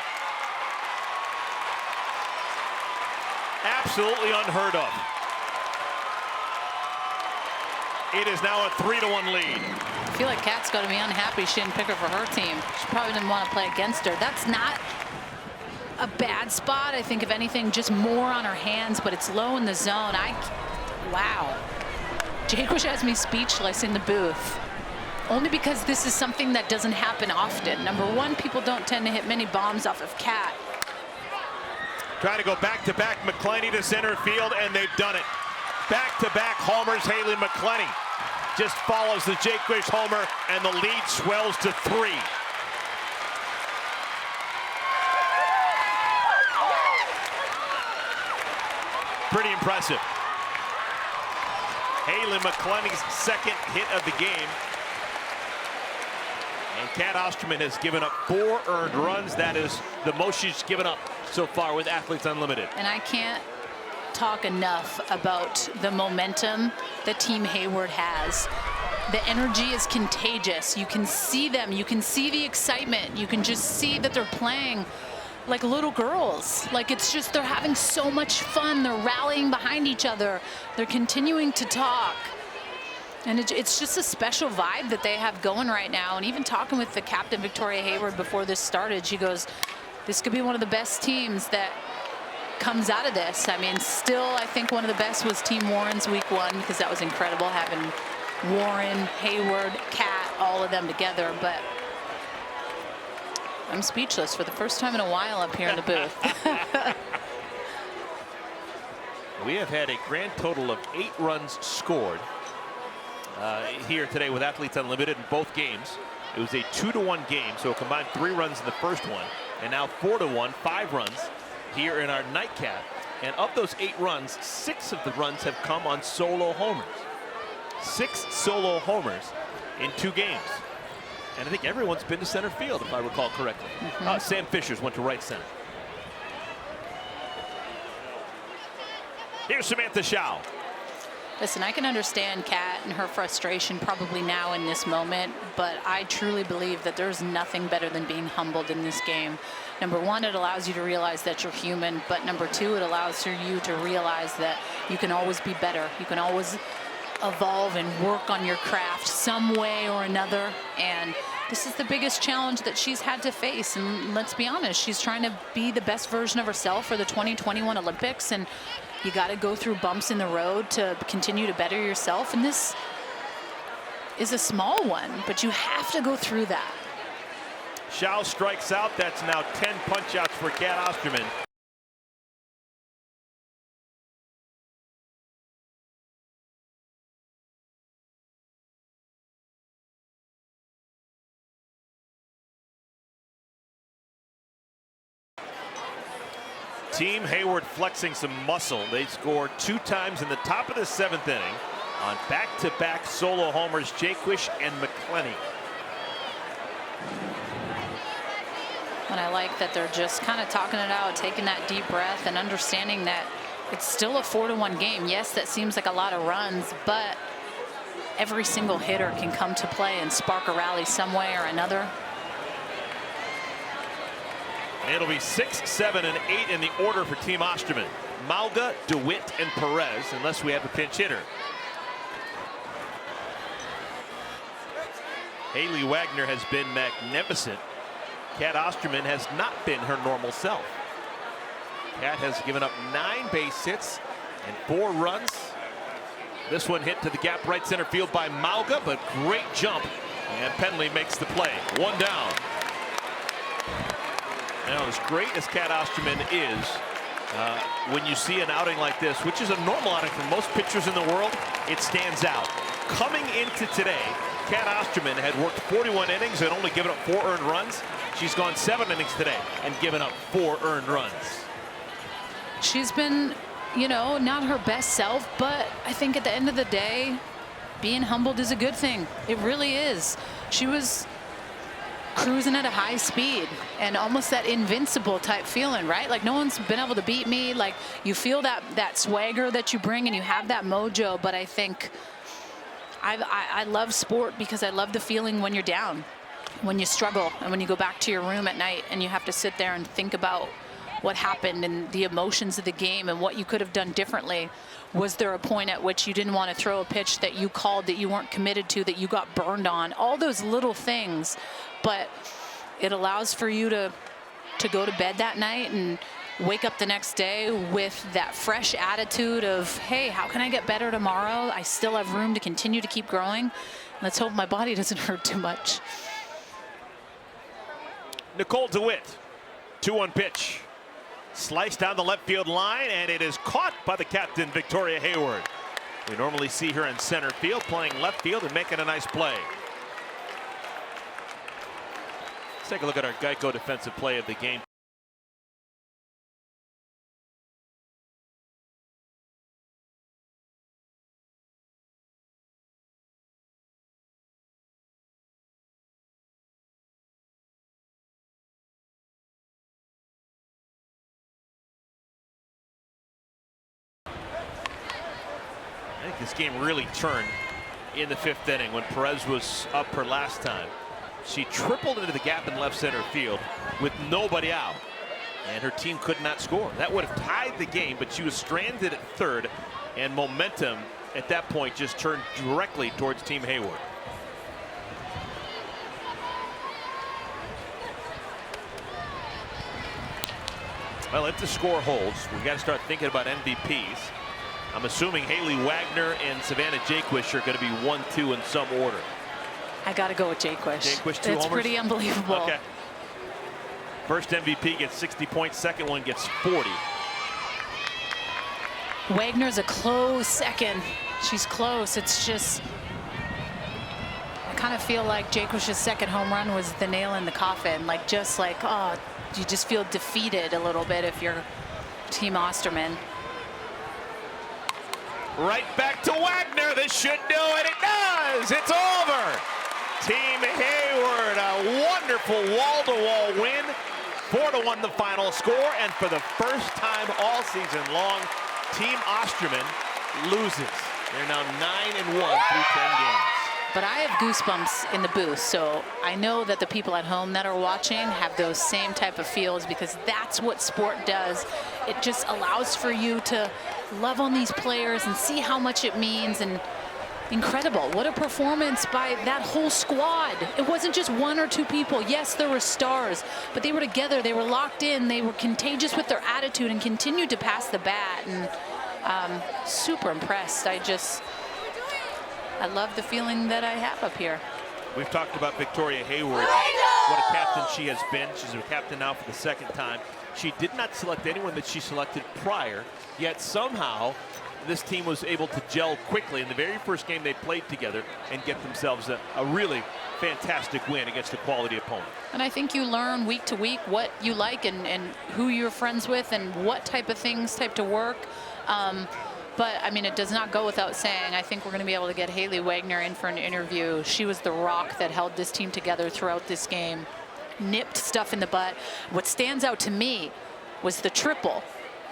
Absolutely unheard of. It is now a 3-1 lead. I feel like Kat's got to be unhappy she didn't pick her for her team. She probably didn't want to play against her. That's not a bad spot. I think if anything, just more on her hands, but it's low in the zone. Wow. Jaquish has me speechless in the booth. Only because this is something that doesn't happen often. Number one, people don't tend to hit many bombs off of Kat. Trying to go back-to-back McClenny to center field, and they've done it. Back-to-back homers. Hayley McClenny just follows the Jaquish homer, and the lead swells to 3. Pretty impressive. Hayley McClenny's 2nd hit of the game. And Kat Osterman has given up 4 earned runs. That is the most she's given up so far with Athletes Unlimited. And I can't talk enough about the momentum that Team Hayward has. The energy is contagious. You can see them. You can see the excitement. You can just see that they're playing like little girls. Like, it's just, they're having so much fun. They're rallying behind each other. They're continuing to talk. And it's just a special vibe that they have going right now. And even talking with the captain, Victoria Hayward, before this started, she goes, this could be one of the best teams that comes out of this. I mean, still, I think one of the best was Team Warren's week 1, because that was incredible having Warren, Hayward, Kat, all of them together. But I'm speechless for the first time in a while up here in the booth. We have had a grand total of 8 runs scored here today with Athletes Unlimited in both games. It was a 2-1 game, so a combined 3 runs in the first one. and now 4-1, 5 runs here in our nightcap. And of those 8 runs, 6 of the runs have come on solo homers. 6 solo homers in 2 games. And I think everyone's been to center field, if I recall correctly. Sam Fisher's went to right center. Here's Samantha Shao. Listen, I can understand Kat and her frustration probably now in this moment, but I truly believe that there's nothing better than being humbled in this game. Number one, it allows you to realize that you're human, but number two, it allows for you to realize that you can always be better. You can always evolve and work on your craft some way or another, and this is the biggest challenge that she's had to face. And let's be honest, she's trying to be the best version of herself for the 2021 Olympics, and you got to go through bumps in the road to continue to better yourself. And this is a small one, but you have to go through that. Shao strikes out. That's now 10 punch-outs for Kat Osterman. Team Hayward flexing some muscle. They scored 2 times in the top of the 7th inning on back-to-back solo homers, Jaquish and McClenny. And I like that they're just kind of talking it out, taking that deep breath and understanding that it's still a 4-1 game. Yes, that seems like a lot of runs, but every single hitter can come to play and spark a rally some way or another. It'll be 6, 7, and 8 in the order for Team Osterman. Malga, DeWitt, and Perez, unless we have a pinch hitter. Hayley Wagner has been magnificent. Kat Osterman has not been her normal self. Kat has given up 9 base hits and 4 runs. This one hit to the gap right center field by Malga, but great jump. And Penley makes the play. 1 down. Now, as great as Kat Osterman is, when you see an outing like this, which is a normal outing for most pitchers in the world, it stands out. Coming into today, Kat Osterman had worked 41 innings and only given up 4 earned runs. She's gone 7 innings today and given up 4 earned runs. She's been, you know, not her best self, but I think at the end of the day, being humbled is a good thing. It really is. She was cruising at a high speed and almost that invincible type feeling, right? Like no one's been able to beat me. Like you feel that swagger that you bring and you have that mojo. But I think I love sport because I love the feeling when you're down, when you struggle, and when you go back to your room at night and you have to sit there and think about what happened and the emotions of the game and what you could have done differently. Was there a point at which you didn't want to throw a pitch that you called that you weren't committed to, that you got burned on? All those little things, but it allows for you to go to bed that night and wake up the next day with that fresh attitude of, hey, how can I get better tomorrow? I still have room to continue to keep growing. Let's hope my body doesn't hurt too much. Nicole DeWitt, 2-1 pitch. Sliced down the left field line, and it is caught by the captain, Victoria Hayward. We normally see her in center field playing left field and making a nice play. Let's take a look at our Geico defensive play of the game. I think this game really turned in the 5th inning when Perez was up her last time. She tripled into the gap in left center field with nobody out, and her team could not score. That would have tied the game, but she was stranded at third, and momentum at that point just turned directly towards Team Hayward. Well, if the score holds, we got to start thinking about MVPs. I'm assuming Hayley Wagner and Savannah Jaquish are going to be 1, 2 in some order. I got to go with Jaquish. Jaquish, 2 It's homers? pretty unbelievable. Okay. First MVP gets 60 points. Second one gets 40. Wagner's a close second. She's close. It's just, I kind of feel like Jaquish's second home run was the nail in the coffin. Like, just like, oh, you just feel defeated a little bit if you're Team Osterman. Right back to Wagner. This should do it. It does. It's over. Team Hayward, a wonderful wall-to-wall win. 4-1 the final score, and for the first time all season long, Team Osterman loses. They're now 9-1 through 10 games. But I have goosebumps in the booth, so I know that the people at home that are watching have those same type of feels, because that's what sport does. It just allows for you to love on these players and see how much it means. And incredible. What a performance by that whole squad. It wasn't just one or two people. Yes, there were stars, but they were together. They were locked in. They were contagious with their attitude and continued to pass the bat. And super impressed. I love the feeling that I have up here. We've talked about Victoria Hayward, what a captain she has been. She's a captain now for the second time. She did not select anyone that she selected prior, yet somehow this team was able to gel quickly in the very first game they played together and get themselves a really fantastic win against a quality opponent. And I think you learn week to week what you like and who you're friends with and what type of to work. But, I mean, it does not go without saying, I think we're going to be able to get Hayley Wagner in for an interview. She was the rock that held this team together throughout this game, nipped stuff in the butt. What stands out to me was the triple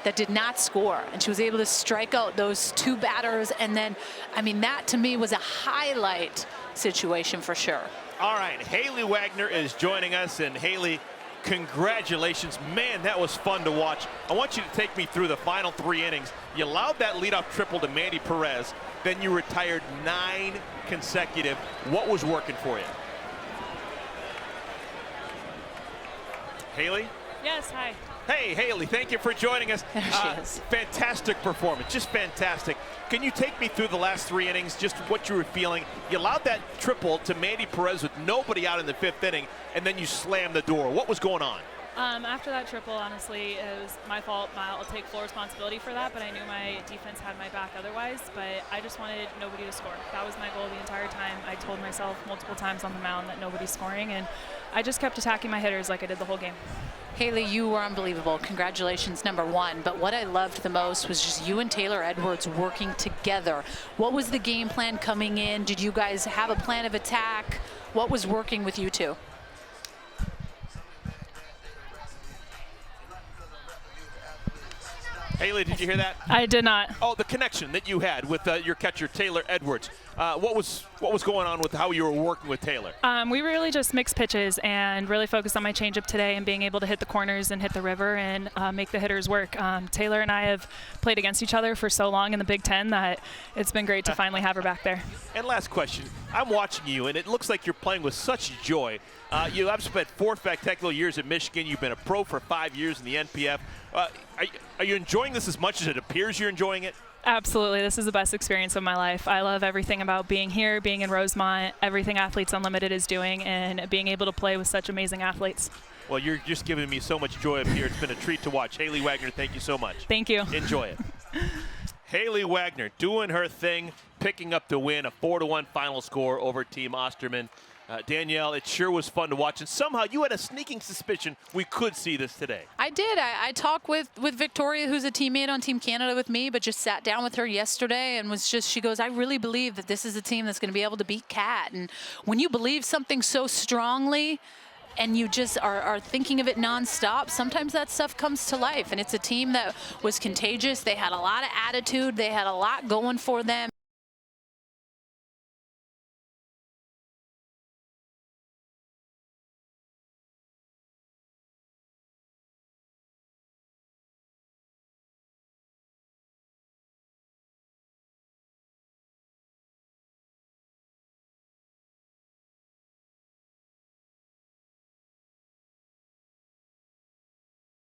that did not score, and she was able to strike out those two batters. And then, I mean, that to me was a highlight situation for sure. All right, Hayley Wagner is joining us, and Hayley, congratulations. Man, that was fun to watch. I want you to take me through the final 3 innings. You allowed that leadoff triple to Mandy Perez, then you retired 9 consecutive. What was working for you? Hayley? Yes, hi. Hey, Hayley, thank you for joining us. There she is. Fantastic performance, just fantastic. Can you take me through the last 3 innings, just what you were feeling? You allowed that triple to Mandy Perez with nobody out in the 5th inning, and then you slammed the door. What was going on? After that triple, honestly, it was my fault. I'll take full responsibility for that, but I knew my defense had my back otherwise. But I just wanted nobody to score. That was my goal the entire time. I told myself multiple times on the mound that nobody's scoring, and I just kept attacking my hitters like I did the whole game. Hayley, you were unbelievable. Congratulations, #1. But what I loved the most was just you and Taylor Edwards working together. What was the game plan coming in? Did you guys have a plan of attack? What was working with you two? Hayley, did you hear that? I did not. Oh, the connection that you had with your catcher, Taylor Edwards. What was going on with how you were working with Taylor? We really just mixed pitches and really focused on my changeup today and being able to hit the corners and hit the river and make the hitters work. Taylor and I have played against each other for so long in the Big Ten that it's been great to finally have her back there. And last question. I'm watching you, and it looks like you're playing with such joy. You have spent 4 spectacular years at Michigan. You've been a pro for 5 years in the NPF. Are you enjoying this as much as it appears you're enjoying it? Absolutely. This is the best experience of my life. I love everything about being here, being in Rosemont, everything Athletes Unlimited is doing, and being able to play with such amazing athletes. Well, you're just giving me so much joy up here. It's been a treat to watch. Hayley Wagner, thank you so much. Thank you. Enjoy it. Hayley Wagner doing her thing, picking up the win, a 4-1 final score over Team Osterman. Danielle, it sure was fun to watch, and somehow you had a sneaking suspicion we could see this today. I did. I talked with Victoria, who's a teammate on Team Canada with me, but just sat down with her yesterday and she goes, I really believe that this is a team that's going to be able to beat Cat. And when you believe something so strongly and you just are thinking of it nonstop, sometimes that stuff comes to life. And it's a team that was contagious. They had a lot of attitude. They had a lot going for them.